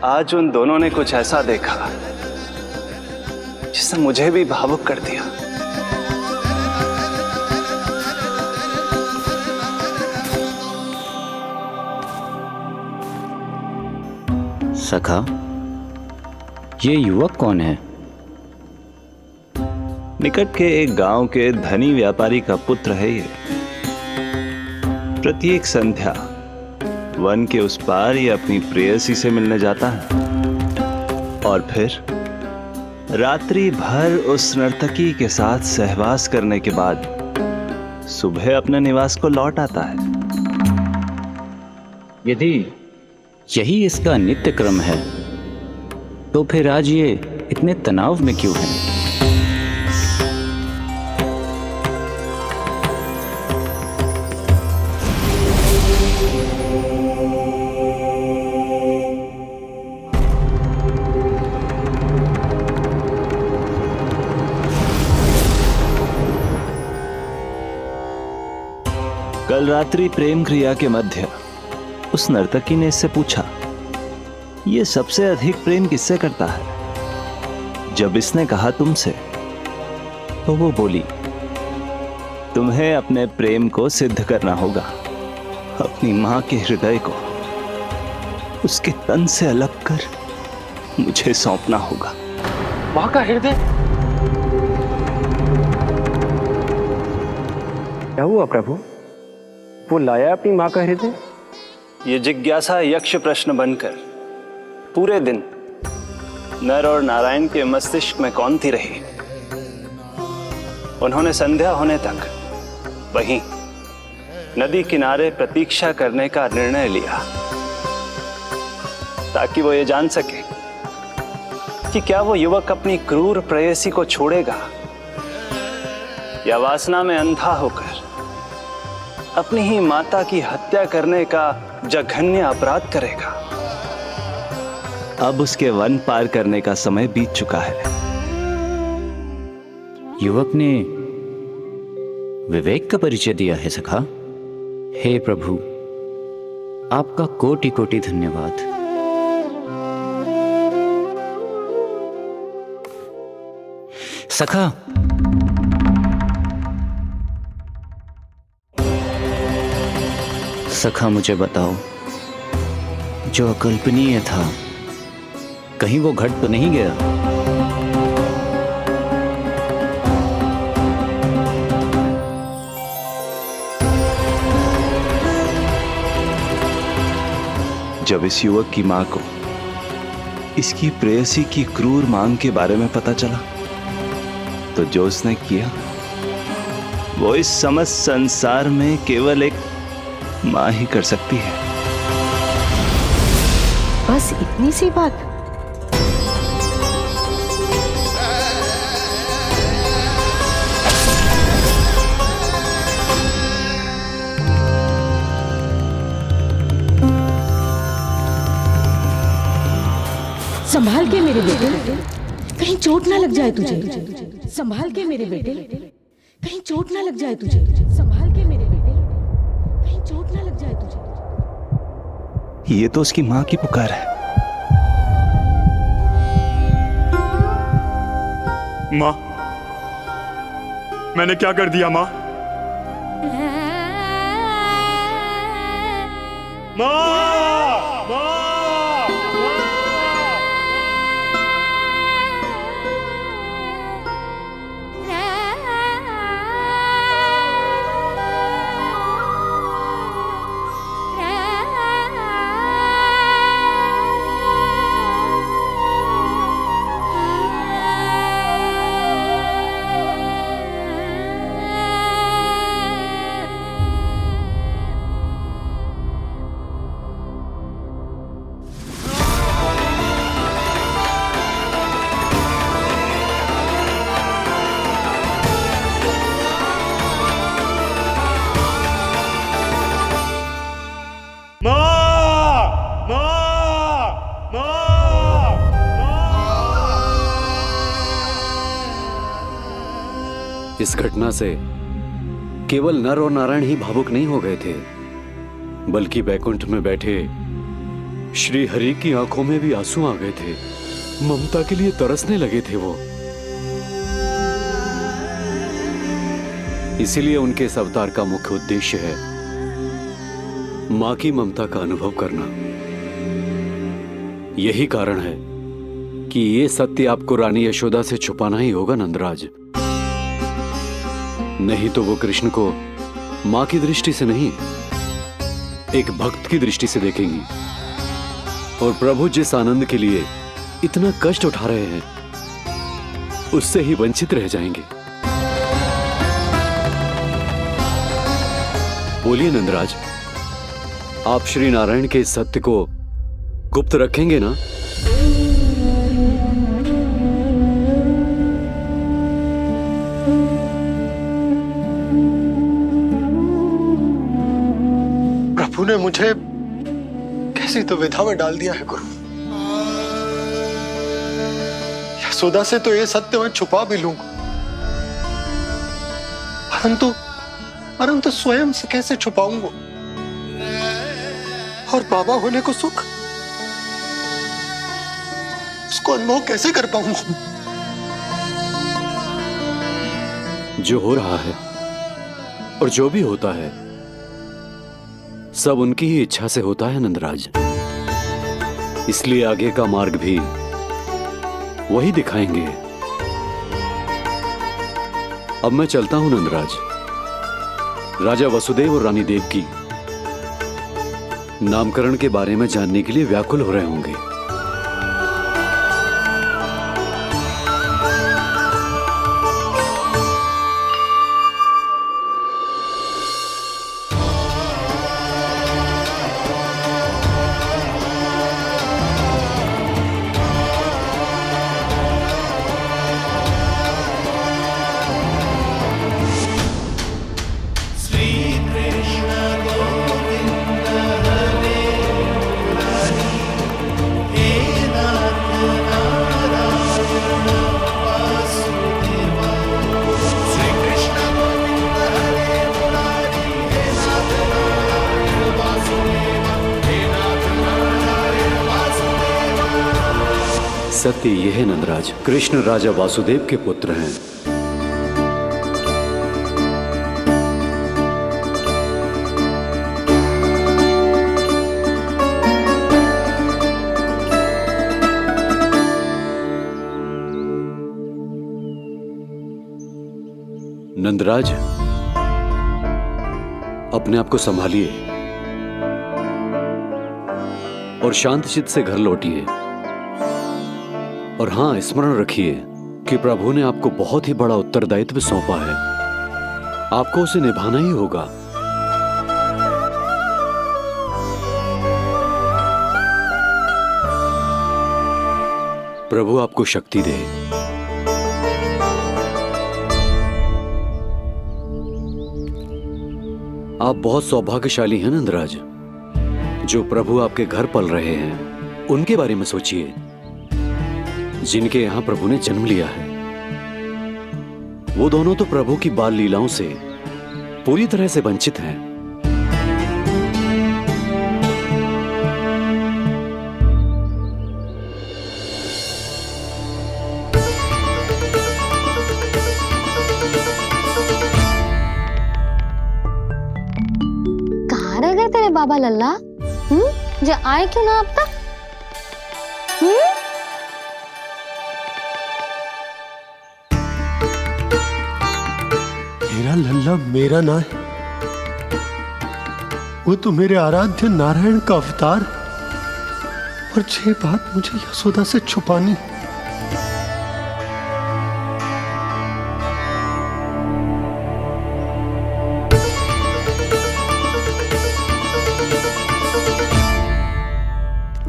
S4: आज उन दोनों ने कुछ ऐसा देखा जिसने मुझे भी भावुक कर दिया।
S12: सखा, ये युवक कौन है?
S4: निकट के एक गांव के धनी व्यापारी का पुत्र है ये। प्रत्येक संध्या वन के उस पार ये अपनी प्रेयसी से मिलने जाता है और फिर रात्रि भर उस नर्तकी के साथ सहवास करने के बाद सुबह अपने निवास को लौट आता है।
S12: यदि यही इसका नित्य क्रम है तो फिर आज ये इतने तनाव में क्यों है?
S4: कल रात्रि प्रेम क्रिया के मध्य उस नर्तकी ने इससे पूछा, ये सबसे अधिक प्रेम किससे करता है? जब इसने कहा तुमसे, तो वो बोली, तुम्हें अपने प्रेम को सिद्ध करना होगा। अपनी मां के हृदय को उसके तन से अलग कर मुझे सौंपना होगा।
S5: मां का हृदय?
S13: क्या हुआ प्रभु? वो लाया अपनी मां का हृदय?
S4: ये जिज्ञासा यक्ष प्रश्न बनकर पूरे दिन नर और नारायण के मस्तिष्क में कौंधती रही। उन्होंने संध्या होने तक वहीं नदी किनारे प्रतीक्षा करने का निर्णय लिया ताकि वो ये जान सके कि क्या वो युवक अपनी क्रूर प्रेयसी को छोड़ेगा या वासना में अंधा होकर अपनी ही माता की हत्या करने का जघन्य अपराध करेगा। अब उसके वन पार करने का समय बीत चुका है।
S12: युवक ने विवेक का परिचय दिया है सखा। हे प्रभु, आपका कोटि कोटि धन्यवाद। सखा, सखा मुझे बताओ, जो अकल्पनीय था कहीं वो घट तो नहीं गया?
S4: जब इस युवक की मां को इसकी प्रेयसी की क्रूर मांग के बारे में पता चला तो जो उसने किया वो इस समस्त संसार में केवल एक मां ही कर सकती है।
S10: बस इतनी सी बात?
S11: संभाल के मेरे बेटे, कहीं चोट ना लग जाए तुझे। संभाल के मेरे बेटे, कहीं चोट ना लग जाए तुझे। संभाल के मेरे बेटे, कहीं चोट ना लग जाए तुझे।
S4: ये तो उसकी मां की पुकार है।
S9: मां, मैंने क्या कर दिया मां?
S2: इस घटना से केवल नर और नारायण ही भावुक नहीं हो गए थे, बल्कि बैकुंठ में बैठे श्री हरि की आंखों में भी आंसू आ गए थे। ममता के लिए तरसने लगे थे वो। इसीलिए उनके इस अवतार का मुख्य उद्देश्य है मां की ममता का अनुभव करना। यही कारण है कि ये सत्य आपको रानी यशोदा से छुपाना ही होगा नंदराज। नहीं तो वो कृष्ण को मां की दृष्टि से नहीं, एक भक्त की दृष्टि से देखेंगी, और प्रभु जिस आनंद के लिए इतना कष्ट उठा रहे हैं उससे ही वंचित रह जाएंगे। बोलिए नंदराज, आप श्री नारायण के इस सत्य को गुप्त रखेंगे ना?
S5: प्रभु ने मुझे कैसी दुविधा में डाल दिया है गुरु। यशोदा से तो ये सत्य मैं छुपा भी लूंगा, परंतु स्वयं से कैसे छुपाऊंगा? और बाबा होने को सुख, उसको अनुभव कैसे कर पाऊंगा?
S2: जो हो रहा है और जो भी होता है सब उनकी ही इच्छा से होता है नंदराज। इसलिए आगे का मार्ग भी वही दिखाएंगे। अब मैं चलता हूं नंदराज। राजा वसुदेव और रानी देवकी नामकरण के बारे में जानने के लिए व्याकुल हो रहे होंगे। सत्य ये है नंदराज, कृष्ण राजा वासुदेव के पुत्र हैं। नंदराज, अपने आप को संभालिए और शांत चित्त से घर लौटिए। और हां, स्मरण रखिए कि प्रभु ने आपको बहुत ही बड़ा उत्तरदायित्व सौंपा है, आपको उसे निभाना ही होगा। प्रभु आपको शक्ति दे। आप बहुत सौभाग्यशाली हैं नंदराज, जो प्रभु आपके घर पल रहे हैं। उनके बारे में सोचिए जिनके यहां प्रभु ने जन्म लिया है। वो दोनों तो प्रभु की बाल लीलाओं से पूरी तरह से वंचित हैं।
S1: कहाँ रह गए तेरे बाबा लल्ला? जो आए क्यों ना अब तक?
S5: मेरा लल्ला मेरा ना है, वो तो मेरे आराध्य नारायण का अवतार, और ये बात मुझे यशोदा से छुपानी।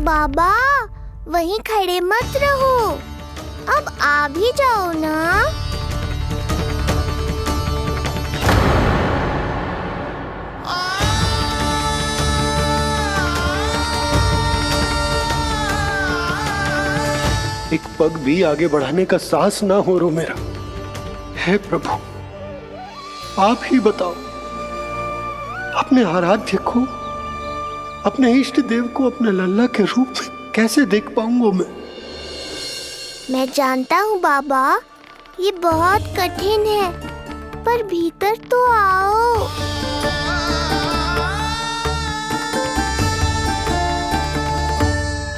S3: बाबा वहीं खड़े मत रहो, अब आ भी जाओ ना।
S5: एक पग भी आगे बढ़ाने का साहस ना हो रो मेरा। हे प्रभु, आप ही बताओ, अपने आराध्य को, अपने इष्ट देव को अपने लल्ला के रूप में कैसे देख पाऊंगा
S3: मैं जानता हूँ बाबा, ये बहुत कठिन है, पर भीतर तो आओ।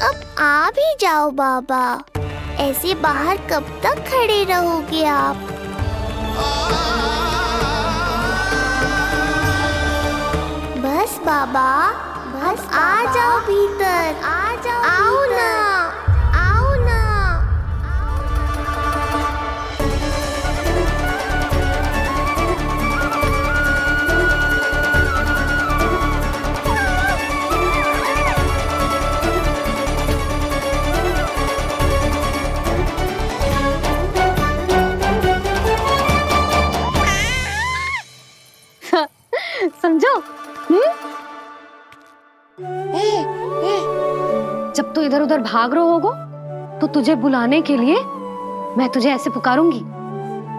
S3: अब आ भी जाओ बाबा, ऐसे बाहर कब तक खड़े रहोगे आप? बस बाबा, बस आ जाओ भीतर, आ जाओ, आओ ना, आओ ना।
S1: समझो? जब तू इधर उधर भाग रहा होगा तो तुझे बुलाने के लिए मैं तुझे ऐसे पुकारूंगी,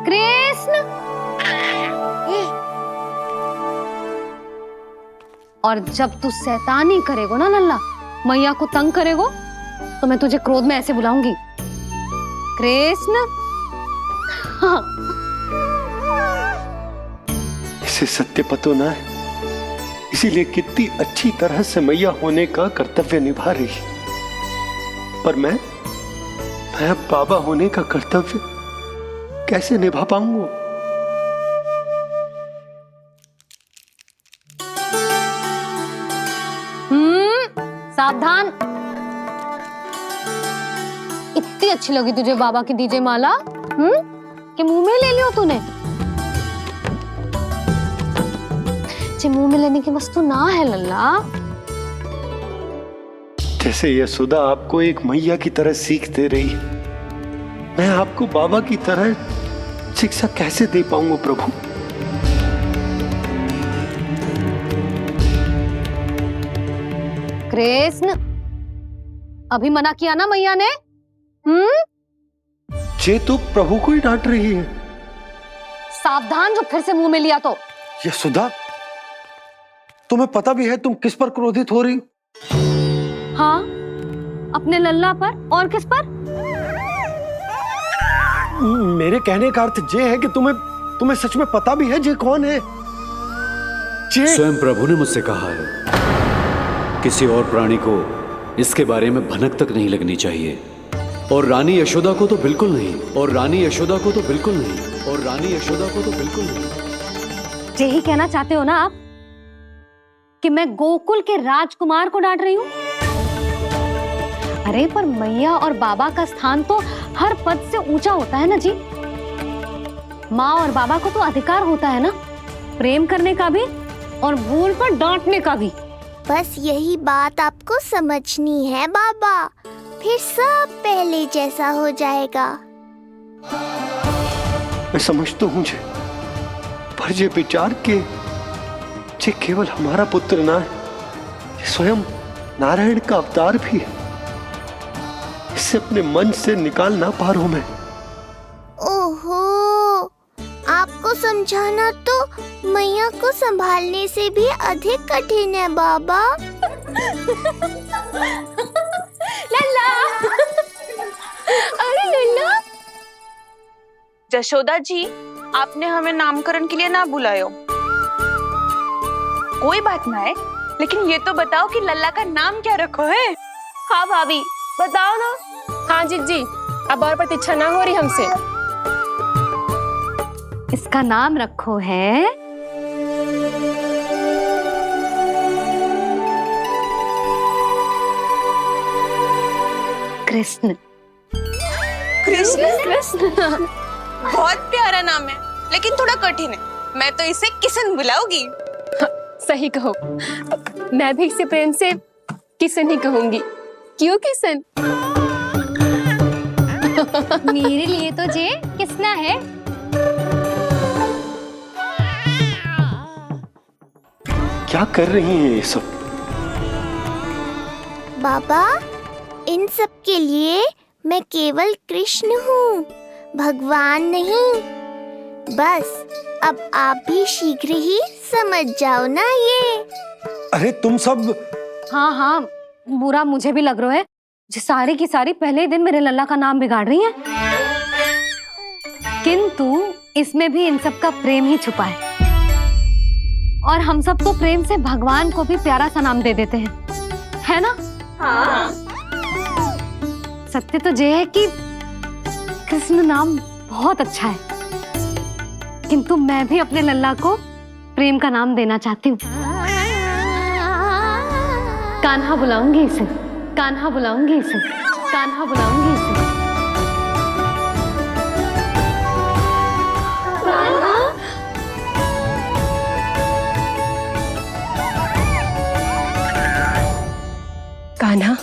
S1: कृष्ण। और जब तू शैतानी करेगो ना लल्ला, मैया को तंग करेगो, तो मैं तुझे क्रोध में ऐसे बुलाऊंगी, कृष्ण। हाँ।
S5: इसे सत्य पतो ना है, इसीलिए कितनी अच्छी तरह से मैया होने का कर्तव्य निभा रही है। पर मैं अब बाबा होने का कर्तव्य कैसे निभा पाऊंगा?
S1: सावधान। इतनी अच्छी लगी तुझे बाबा की दीजे माला, कि मुंह में ले लियो तूने? मुंह में लेने की वस्तु ना है लल्ला।
S5: जैसे यशोदा आपको एक मैया की तरह सीख दे रही है, मैं आपको बाबा की तरह शिक्षा कैसे दे पाऊंगा प्रभु?
S1: कृष्ण, अभी मना किया ना मैया ने?
S5: ये तो प्रभु को ही डांट रही है।
S1: सावधान, जो फिर से मुंह में लिया तो।
S5: यशोदा, तुम्हें पता भी है तुम किस पर क्रोधित हो रही?
S1: हाँ, अपने लल्ला पर। और किस पर?
S5: मेरे कहने का अर्थ ये है कि तुम्हें सच में पता भी है जे कौन है?
S2: स्वयं प्रभु ने मुझसे कहा है किसी और प्राणी को इसके बारे में भनक तक नहीं लगनी चाहिए, और रानी यशोदा को तो बिल्कुल नहीं, और रानी यशोदा को तो बिल्कुल नहीं, और रानी यशोदा को तो बिल्कुल नहीं।
S1: यही कहना चाहते हो ना आप कि मैं गोकुल के राजकुमार को डांट रही हूँ? अरे पर मैया और बाबा का स्थान तो हर पद से ऊंचा होता है ना जी। माँ और बाबा को तो अधिकार होता है ना प्रेम करने का भी और भूल पर डांटने का भी।
S3: बस यही बात आपको समझनी है बाबा, फिर सब पहले जैसा हो जाएगा।
S5: मैं समझता हूँ जे, पर ये विचार के जे केवल हमारा पुत्र ना है, ये स्वयं नारायण का अवतार भी है, इसे अपने मन से निकाल ना पा रहा हूं मैं।
S3: ओहो, आपको समझाना तो मैया को संभालने से भी अधिक कठिन है बाबा।
S6: लल्ला, अरे लल्ला।
S14: जशोदा जी, आपने हमें नामकरण के लिए ना बुलायो। कोई बात ना है, लेकिन ये तो बताओ कि लल्ला का नाम क्या रखो है?
S6: हाँ भाभी, बताओ ना। हाँ जीजी, अब और प्रतीक्षा ना हो रही हमसे।
S1: इसका नाम रखो है कृष्ण।
S14: कृष्ण? कृष्ण बहुत प्यारा नाम है, लेकिन थोड़ा कठिन है। मैं तो इसे किशन बुलाऊंगी।
S6: सही कहो, मैं भी इसे प्रेम से किशन ही कहूंगी। क्यों किशन?
S1: मेरे लिए तो जे किसना है।
S5: क्या कर रही हैं ये सब?
S3: बाबा, इन सब के लिए मैं केवल कृष्ण हूँ, भगवान नहीं। बस अब आप भी शीघ्र ही समझ जाओ ना ये।
S5: अरे तुम सब।
S1: हाँ हाँ, बुरा मुझे भी लग रहा है, जो सारी की सारी पहले ही दिन मेरे लल्ला का नाम बिगाड़ रही हैं। किंतु इसमें भी इन सब का प्रेम ही छुपा है, और हम सब तो प्रेम से भगवान को भी प्यारा सा नाम दे देते हैं, है ना?
S14: हाँ।
S1: सत्य तो ये है कि कृष्ण नाम बहुत अच्छा है, किंतु मैं भी अपने लल्ला को प्रेम का नाम देना चाहती हूँ। कान्हा बुलाऊंगी इसे, कान्हा बुलाऊंगी इसे, कान्हा बुलाऊंगी इसे।
S6: कान्हा,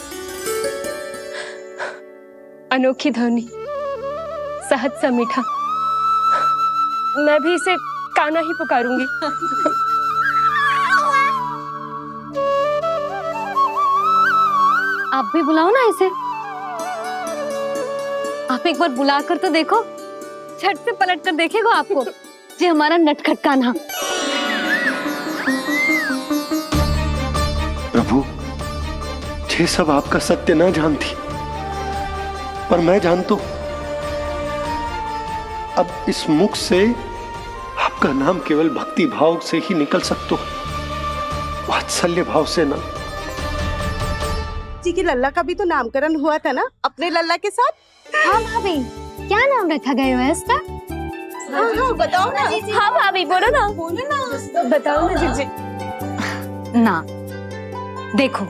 S6: अनोखी ध्वनि, सहज सा मीठा, मैं भी इसे कान्हा ही पुकारूंगी।
S1: आप भी बुलाओ ना इसे। आप एक बार बुलाकर तो देखो, झट से पलट कर देखेगा आपको ये हमारा नटखट कान्हा।
S5: प्रभु, ये सब आपका सत्य ना जानती, पर मैं जानता हूं। अब इस मुख से आपका नाम केवल भक्ति भाव से ही निकल सकता है, वात्सल्य भाव से ना।
S15: जी की लल्ला का भी तो नामकरण हुआ था ना अपने लल्ला के साथ।
S1: हाँ भाभी, क्या नाम रखा गया है इसका?
S15: हाँ, बताओ ना।
S6: हाँ भाभी, बोलो ना, बताओ ना जीजी।
S1: ना, देखो,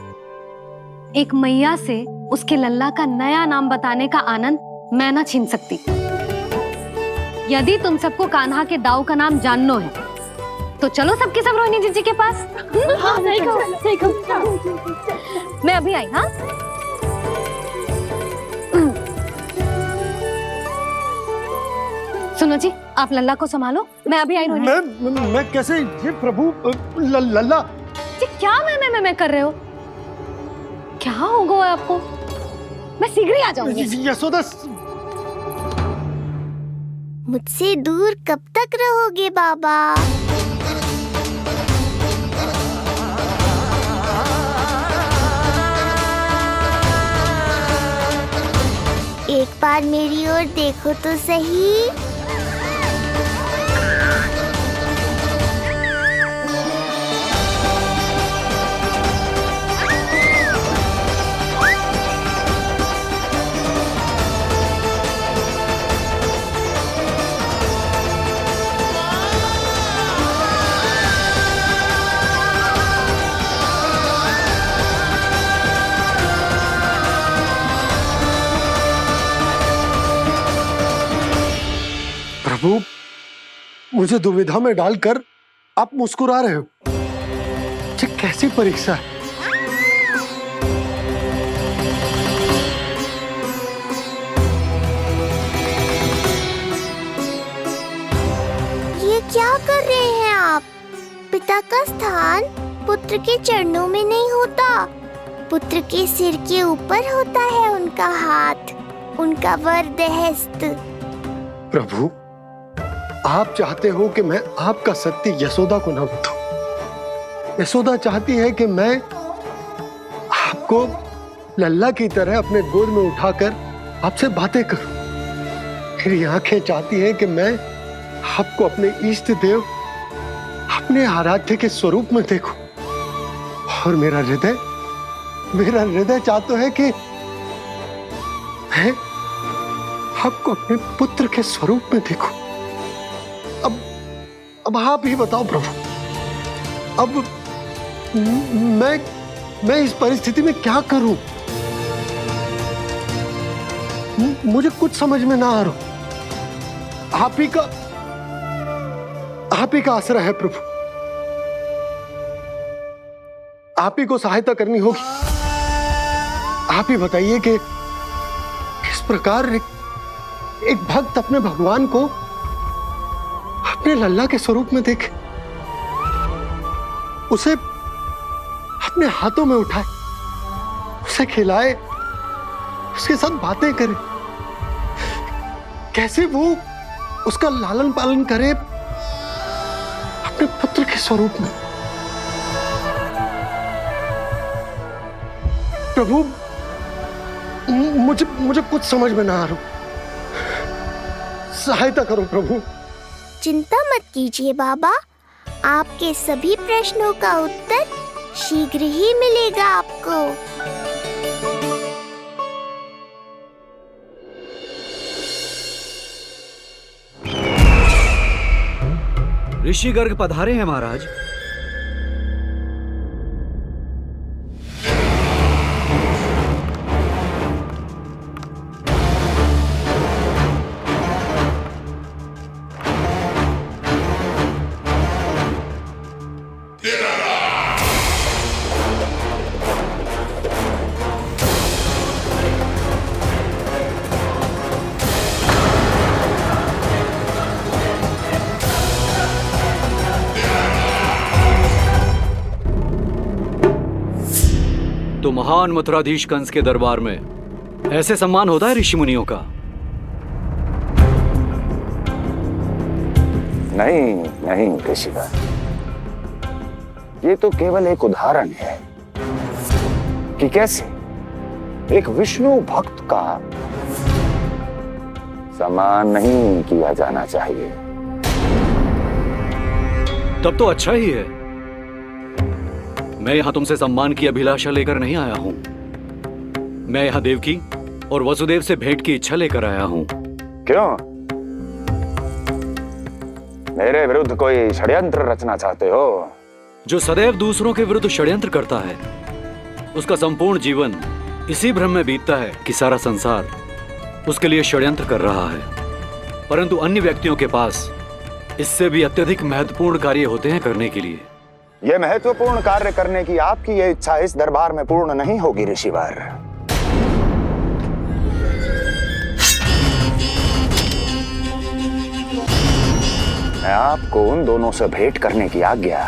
S1: एक मैया से उसके लल्ला का नया नाम बताने का आनंद मैं ना छीन सकती। यदि तुम सबको कान्हा के दाऊ का नाम जानना है तो चलो सबके सब रोहिणी जीजी के पास।
S6: हाँ, सही कहो, सही कहो।
S1: मैं अभी आई। हाँ, सुनो जी, आप लल्ला को संभालो, मैं अभी आई। रोहिणी,
S5: मैं कैसे? ये प्रभु, लल्ला
S1: जी क्या मैं कर रहे हो? क्या हो गया आपको? मैं शीघ्र ही आ जाऊंगी।
S5: यशोदा,
S3: मुझसे दूर कब तक रहोगे बाबा? एक बार मेरी ओर देखो तो सही।
S5: प्रभु, मुझे दुविधा में डालकर आप मुस्कुरा रहे हो। ये कैसी परीक्षा है?
S3: ये क्या कर रहे हैं आप? पिता का स्थान पुत्र के चरणों में नहीं होता, पुत्र के सिर के ऊपर होता है उनका हाथ, उनका वरदहस्त।
S5: प्रभु, आप चाहते हो कि मैं आपका सत्य यशोदा को न बताऊं। यशोदा चाहती है कि मैं आपको लल्ला की तरह अपने गोद में उठाकर आपसे बातें करूं। मेरी आंखें चाहती हैं कि मैं आपको अपने इष्ट देव, अपने आराध्य के स्वरूप में देखूं। और मेरा हृदय चाहता है कि मैं आपको अपने पुत्र के स्वरूप में देखूं। अब आप ही बताओ प्रभु, अब मैं इस परिस्थिति में क्या करूं? मुझे कुछ समझ में ना आ रहा। आप ही का आश्रय है प्रभु। आप ही को सहायता करनी होगी। आप ही बताइए कि किस प्रकार एक भक्त अपने भगवान को अपने लल्ला के स्वरूप में देखे, उसे अपने हाथों में उठाए, उसे खिलाए, उसके साथ बातें करे, कैसे वो उसका लालन पालन करे अपने पुत्र के स्वरूप में। प्रभु, मुझे कुछ समझ में ना आ रहा। सहायता करो प्रभु।
S3: चिंता मत कीजिए बाबा, आपके सभी प्रश्नों का उत्तर शीघ्र ही मिलेगा आपको।
S2: ऋषि गर्ग पधारे हैं महाराज। तो महान मथुराधीश कंस के दरबार में ऐसे सम्मान होता है ऋषि मुनियों का?
S9: नहीं ऋषिवर, ये तो केवल एक उदाहरण है कि कैसे एक विष्णु भक्त का सम्मान नहीं किया जाना चाहिए।
S2: तब तो अच्छा ही है। मैं यहां तुमसे सम्मान की अभिलाषा लेकर नहीं आया हूं। मैं यहां देवकी और वसुदेव से भेंट की इच्छा लेकर आया हूं।
S9: क्यों? मेरे विरुद्ध कोई षड्यंत्र रचना चाहते हो?
S2: जो सदैव दूसरों के विरुद्ध षड्यंत्र करता है, उसका संपूर्ण जीवन इसी भ्रम में बीतता है कि सारा संसार उसके लिए षड्यंत्र कर रहा है। परंतु अन्य व्यक्तियों के पास इससे भी अत्यधिक महत्वपूर्ण कार्य होते हैं करने के लिए।
S9: यह महत्वपूर्ण कार्य करने की आपकी यह इच्छा इस दरबार में पूर्ण नहीं होगी ऋषिवर। मैं आपको उन दोनों से भेंट करने की आज्ञा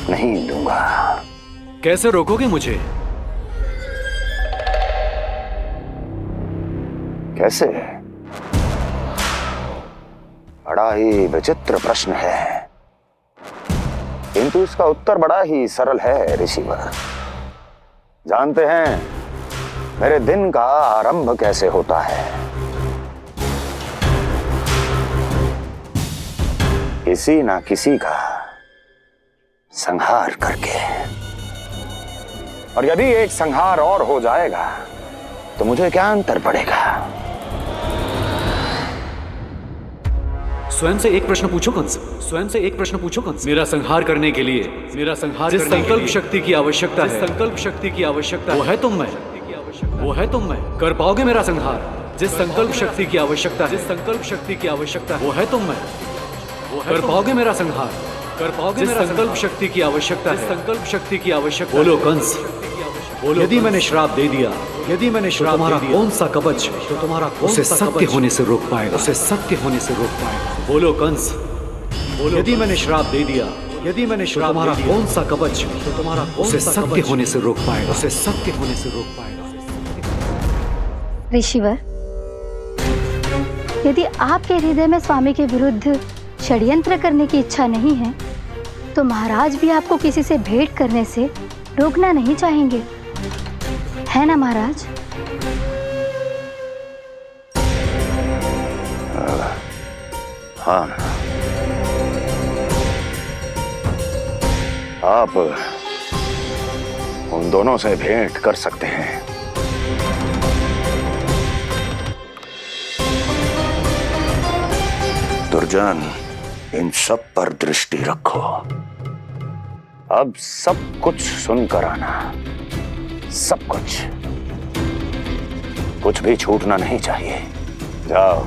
S9: नहीं दूंगा।
S2: कैसे रोकोगे मुझे?
S9: कैसे? बड़ा ही विचित्र प्रश्न है, किंतु इसका उत्तर बड़ा ही सरल है ऋषिवर। जानते हैं, मेरे दिन का आरंभ कैसे होता है। किसी ना किसी का संहार करके। और यदि एक संहार और हो जाएगा तो मुझे क्या अंतर पड़ेगा।
S2: स्वयं से एक प्रश्न पूछो कंस, स्वयं से एक प्रश्न पूछो कंस। मेरा संहार करने के लिए, मेरा संहार जिस संकल्प शक्ति की आवश्यकता है, संकल्प शक्ति की आवश्यकता वो है तुम में, वो है तुम में। कर पाओगे मेरा संहार? जिस संकल्प शक्ति की आवश्यकता, जिस संकल्प शक्ति की आवश्यकता वो है तुम में, वो कर पाओगे मेरा संहार? कर पाओगे मेरा संकल्प शक्ति की आवश्यकता है, संकल्प शक्ति की आवश्यकता। बोलो कंस, बोलो। यदि मैंने श्राप दे दिया, यदि मैंने श्राप दे दिया, कौन सा कवच तो तुम्हारा उसे सत्य होने से रोक पाएगा, उसे सत्य होने से रोक पाएगा। बोलो कंस, बोलो। यदि मैंने श्राप दे दिया, यदि मैंने श्राप तुम्हारा कौन सा कवच तो तुम्हारा उसे सत्य होने से रोक पाएगा, उसे सत्य होने से रोक पाएगा।
S16: ऋषिवर, यदि आपके हृदय में स्वामी के विरुद्ध षड्यंत्र करने की इच्छा नहीं है तो महाराज भी आपको किसी से भेंट करने से रोकना नहीं चाहेंगे, है ना महाराज?
S9: हाँ, आप उन दोनों से भेंट कर सकते हैं। दुर्जन, इन सब पर दृष्टि रखो। अब सब कुछ सुनकर आना, सब कुछ भी छूटना नहीं चाहिए। जाओ।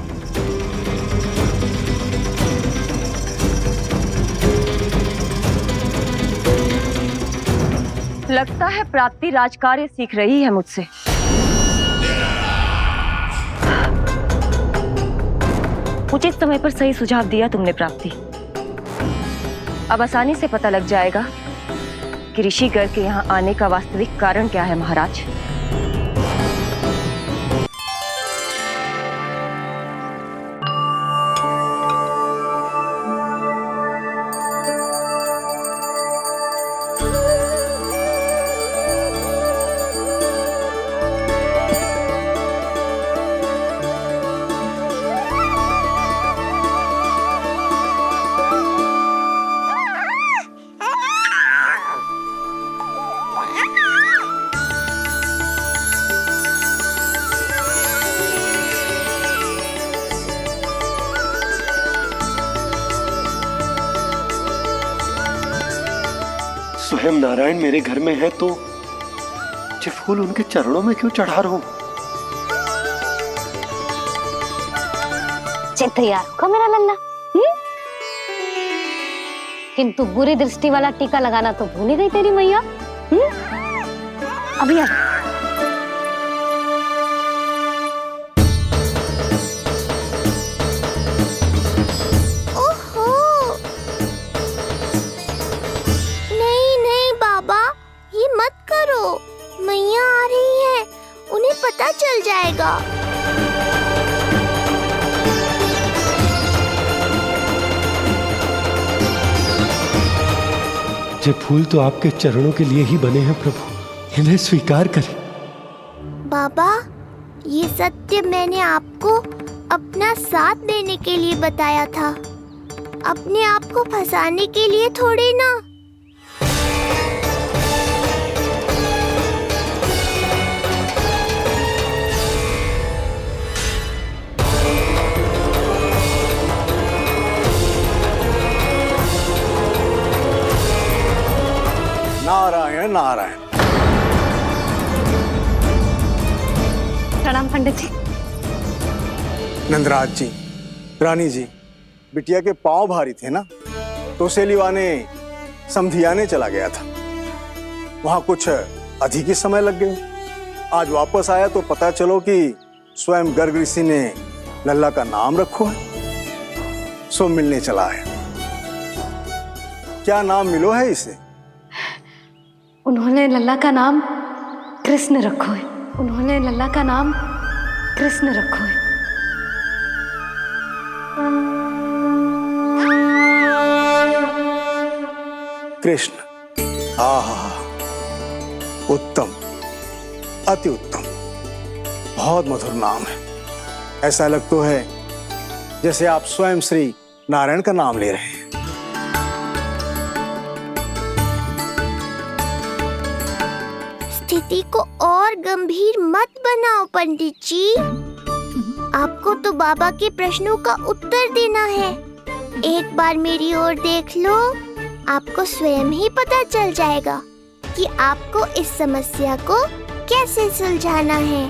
S10: लगता है प्राप्ति राजकार्य सीख रही है मुझसे। उचित समय पर सही सुझाव दिया तुमने प्राप्ति। अब आसानी से पता लग जाएगा कि ऋषिगढ़ के यहाँ आने का वास्तविक कारण क्या है महाराज।
S5: स्वयं नारायण मेरे घर में है तो ये फूल उनके चरणों में क्यों चढ़ा रहा हूं?
S1: तैयार होगा मेरा लल्ला। किंतु बुरी दृष्टि वाला टीका लगाना तो भूल ही गई तेरी मैया। अभी
S3: मैया आ रही है, उन्हें पता चल जाएगा।
S5: ये फूल तो आपके चरणों के लिए ही बने हैं प्रभु, इन्हें स्वीकार करें।
S3: बाबा, ये सत्य मैंने आपको अपना साथ देने के लिए बताया था, अपने आप को फंसाने के लिए थोड़ी ना।
S9: नारायण नारायण।
S1: प्रणाम पंडित जी।
S17: नंदराज जी, रानी जी, बिटिया के पांव भारी थे ना, तो उसे लिवाने समधियाने चला गया था। वहां कुछ अधिक ही समय लग गया। आज वापस आया तो पता चलो कि स्वयं गर्ग ऋषि ने लल्ला का नाम रखो है, सो मिलने चला है। क्या नाम मिलो है इसे?
S1: उन्होंने लल्ला का नाम कृष्ण रखो है। उन्होंने लल्ला का नाम कृष्ण रखो है।
S17: कृष्ण। आहा, उत्तम, अति उत्तम। बहुत मधुर नाम है। ऐसा लग तो है जैसे आप स्वयं श्री नारायण का नाम ले रहे हैं।
S3: स्थिति को और गंभीर मत बनाओ पंडित जी। आपको तो बाबा के प्रश्नों का उत्तर देना है। एक बार मेरी ओर देख लो, आपको स्वयं ही पता चल जाएगा कि आपको इस समस्या को कैसे सुलझाना है।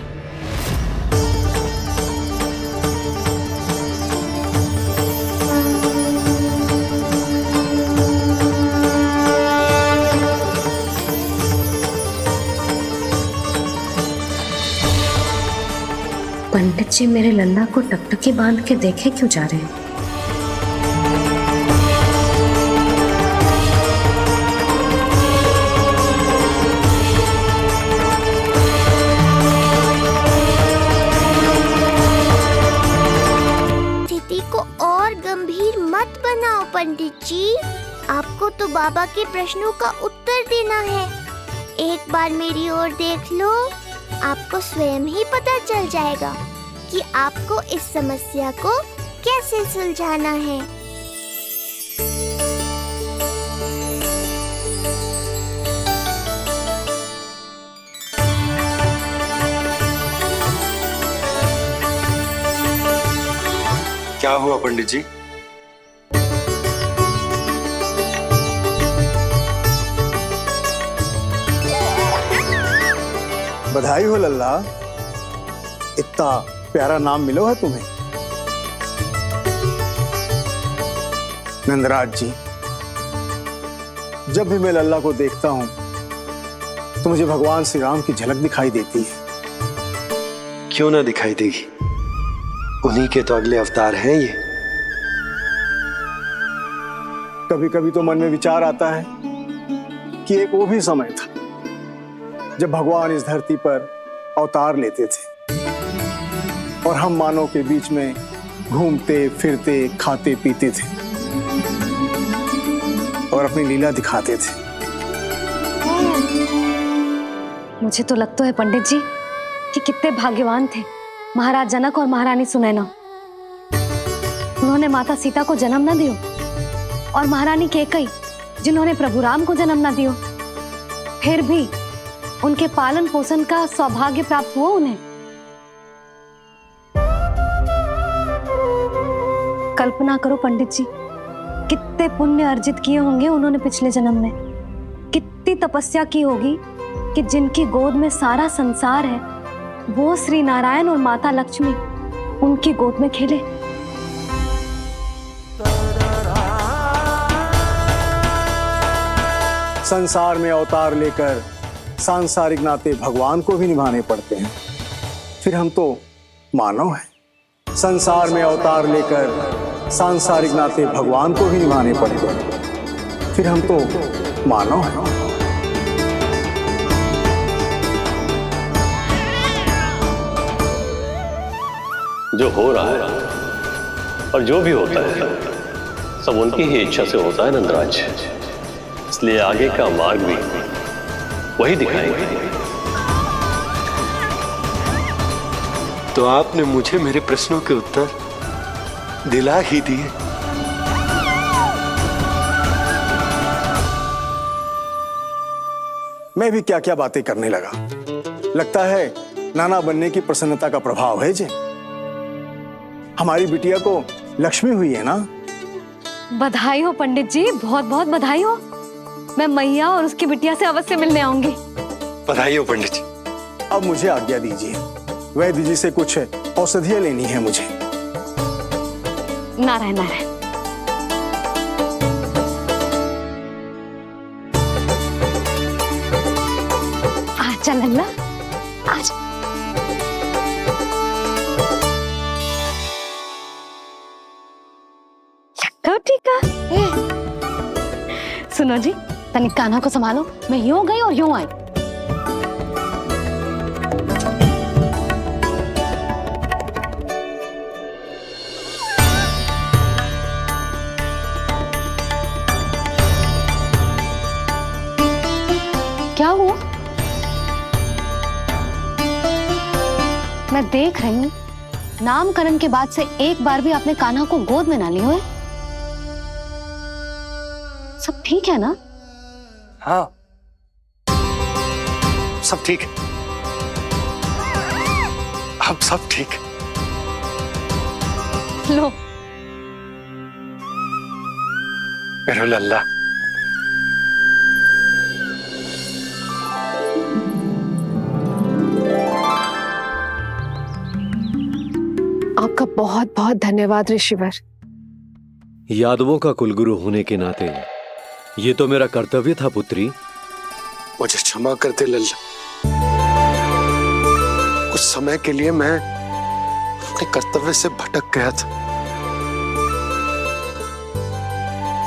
S1: पंडित जी मेरे लल्ला को टकटकी बांध के देखे क्यों जा रहे हैं?
S3: स्थिति को और गंभीर मत बनाओ पंडित जी। आपको तो बाबा के प्रश्नों का उत्तर देना है। एक बार मेरी ओर देख लो, आपको स्वयं ही पता चल जाएगा कि आपको इस समस्या को कैसे सुलझाना है।
S5: क्या हुआ पंडित जी?
S17: बधाई हो लल्ला, इतना प्यारा नाम मिलो है तुम्हें। नंदराज जी, जब भी मैं लल्ला को देखता हूं तो मुझे भगवान श्री राम की झलक दिखाई देती है।
S5: क्यों ना दिखाई देगी, उन्हीं के तो अगले अवतार हैं ये।
S17: कभी कभी तो मन में विचार आता है कि एक वो भी समय था जब भगवान इस धरती पर अवतार लेते थे और हम मानव के बीच में घूमते फिरते खाते पीते थे और अपनी लीला दिखाते थे।
S1: मुझे तो लगता है पंडित जी कि कितने भाग्यवान थे महाराज जनक और महारानी सुनैना। उन्होंने माता सीता को जन्म न दियो और महारानी कैकई जिन्होंने प्रभु राम को जन्म न दियो, फिर भी उनके पालन पोषण का सौभाग्य प्राप्त हुआ उन्हें। कल्पना करो पंडित जी, कितने पुण्य अर्जित किए होंगे उन्होंने पिछले जन्म में, कितनी तपस्या की होगी कि जिनकी गोद में सारा संसार है वो श्री नारायण और माता लक्ष्मी उनकी गोद में खेले।
S17: संसार में अवतार लेकर सांसारिक नाते भगवान को भी निभाने पड़ते हैं, फिर हम तो मानव हैं। संसार में अवतार लेकर सांसारिक नाते भगवान को भी निभाने पड़ते हैं, फिर हम तो मानव हैं।
S18: जो हो रहा है और जो भी होता है सब उनकी ही इच्छा से होता है नंदराज, इसलिए आगे का मार्ग भी वही दिखाएंगे।
S5: तो आपने मुझे मेरे प्रश्नों के उत्तर दिला ही दिए।
S17: मैं भी क्या क्या बातें करने लगा। लगता है नाना बनने की प्रसन्नता का प्रभाव है जी। हमारी बिटिया को लक्ष्मी हुई है ना।
S1: बधाई हो पंडित जी, बहुत बहुत बधाई हो। मैं मैया और उसकी बिटिया से अवश्य मिलने आऊंगी।
S5: बधाई हो पंडित जी।
S17: अब मुझे आज्ञा दीजिए, वैद्य जी से कुछ औषधियां लेनी है मुझे।
S1: नारायण नारायण। आजा लल्ला, आजा। ठीक है। सुनो जी, तनिक कान्हा को संभालो, मैं यूं गई और यूं आई। क्या हुआ? मैं देख रही हूँ नामकरण के बाद से एक बार भी आपने कान्हा को गोद में ना लिया है। सब ठीक है ना?
S9: हाँ, सब ठीक है। अब सब ठीक है।
S1: लो
S9: मेरा लल्ला।
S6: आपका बहुत बहुत धन्यवाद ऋषिवर।
S2: यादवों का कुलगुरु होने के नाते ये तो मेरा कर्तव्य था पुत्री।
S5: मुझे क्षमा कर दे लल्ला, कुछ समय के लिए मैं अपने कर्तव्य से भटक गया था।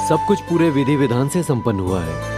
S2: सब कुछ पूरे विधि विधान से संपन्न हुआ है।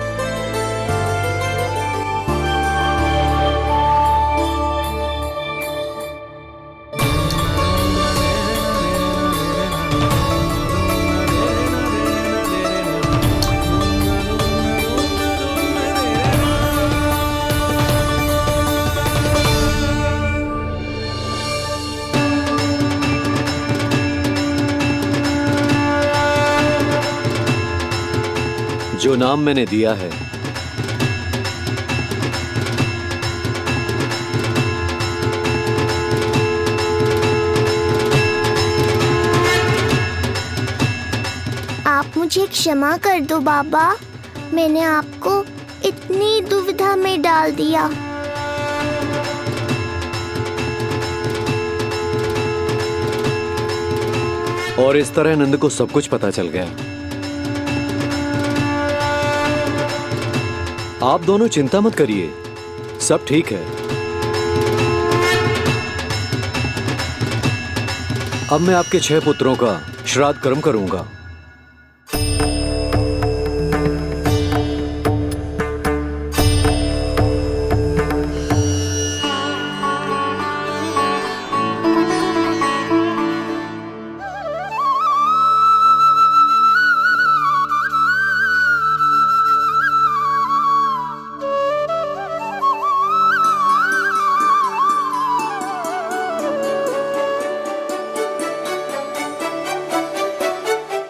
S2: जो नाम मैंने दिया है
S3: आप मुझे क्षमा कर दो बाबा, मैंने आपको इतनी दुविधा में डाल दिया।
S2: और इस तरह नंद को सब कुछ पता चल गया। आप दोनों चिंता मत करिए, सब ठीक है। अब मैं आपके 6 पुत्रों का श्राद्ध कर्म करूंगा।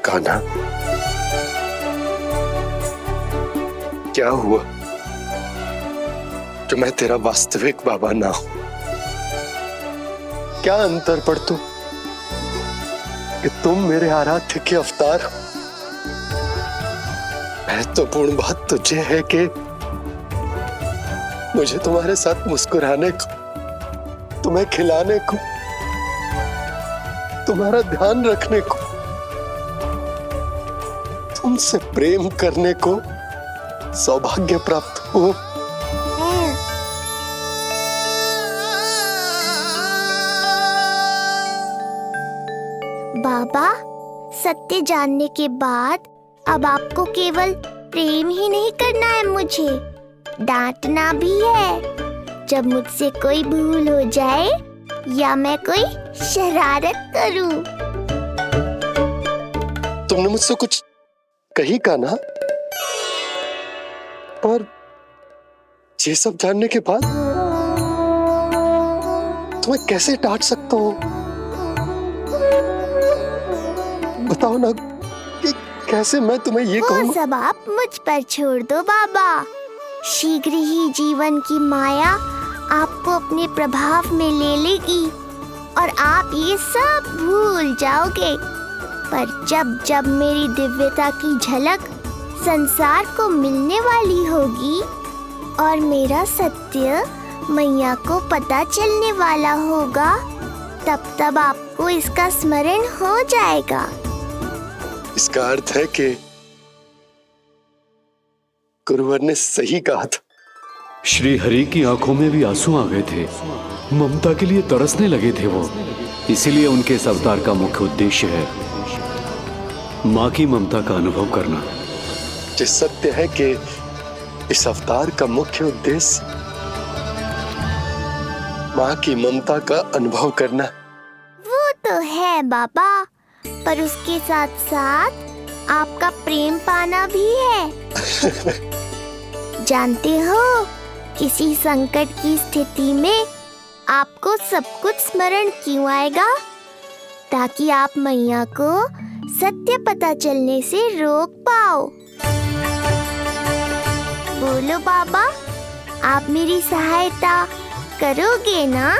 S5: कान्हा, क्या हुआ जो मैं तेरा वास्तविक बाबा ना हूं? क्या अंतर पड़ तू कि तुम मेरे आराध्य के अवतार हो? महत्वपूर्ण बात तुझे है कि मुझे तुम्हारे साथ मुस्कुराने को, तुम्हें खिलाने को, तुम्हारा ध्यान रखने को, तुमसे प्रेम करने को सौभाग्य प्राप्त हो।
S3: बाबा, सत्य जानने के बाद अब आपको केवल प्रेम ही नहीं करना है, मुझे डांटना भी है जब मुझसे कोई भूल हो जाए या मैं कोई शरारत करूं।
S5: तुमने मुझसे कुछ कही कान्हा, पर ये सब जानने के बाद तुम्हें कैसे डांट सकता हूँ? बताओ ना कि कैसे मैं तुम्हें ये कहूँ?
S3: वो सब आप मुझ पर छोड़ दो बाबा। शीघ्र ही जीवन की माया आपको अपने प्रभाव में ले लेगी और आप ये सब भूल जाओगे। पर जब जब मेरी दिव्यता की झलक संसार को मिलने वाली होगी और मेरा सत्य मैया को पता चलने वाला होगा, तब तब आपको इसका स्मरण हो जाएगा।
S5: इसका अर्थ है कि गुरुवर ने सही कहा था।
S2: श्री हरि की आंखों में भी आंसू आ गए थे, ममता के लिए तरसने लगे थे वो। इसीलिए उनके इस अवतार का मुख्य उद्देश्य है माँ की ममता का अनुभव करना।
S5: जो सत्य है कि इस अवतार का मुख्य उद्देश्य माँ की ममता का अनुभव करना।
S3: वो तो है बाबा, पर उसके साथ साथ आपका प्रेम पाना भी है। जानते हो, किसी संकट की स्थिति में आपको सब कुछ स्मरण क्यों आएगा? ताकि आप मैया को सत्य पता चलने से रोक पाओ। बोलो बाबा, आप मेरी सहायता करोगे ना?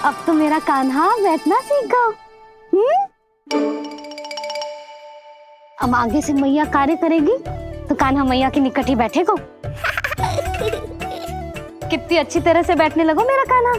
S1: अब तो मेरा कान्हा बैठना सीख गया। अब आगे से मैया कार्य करेगी तो कान्हा मैया के निकट ही बैठेगा। कितनी अच्छी तरह से बैठने लगो मेरा कान्हा।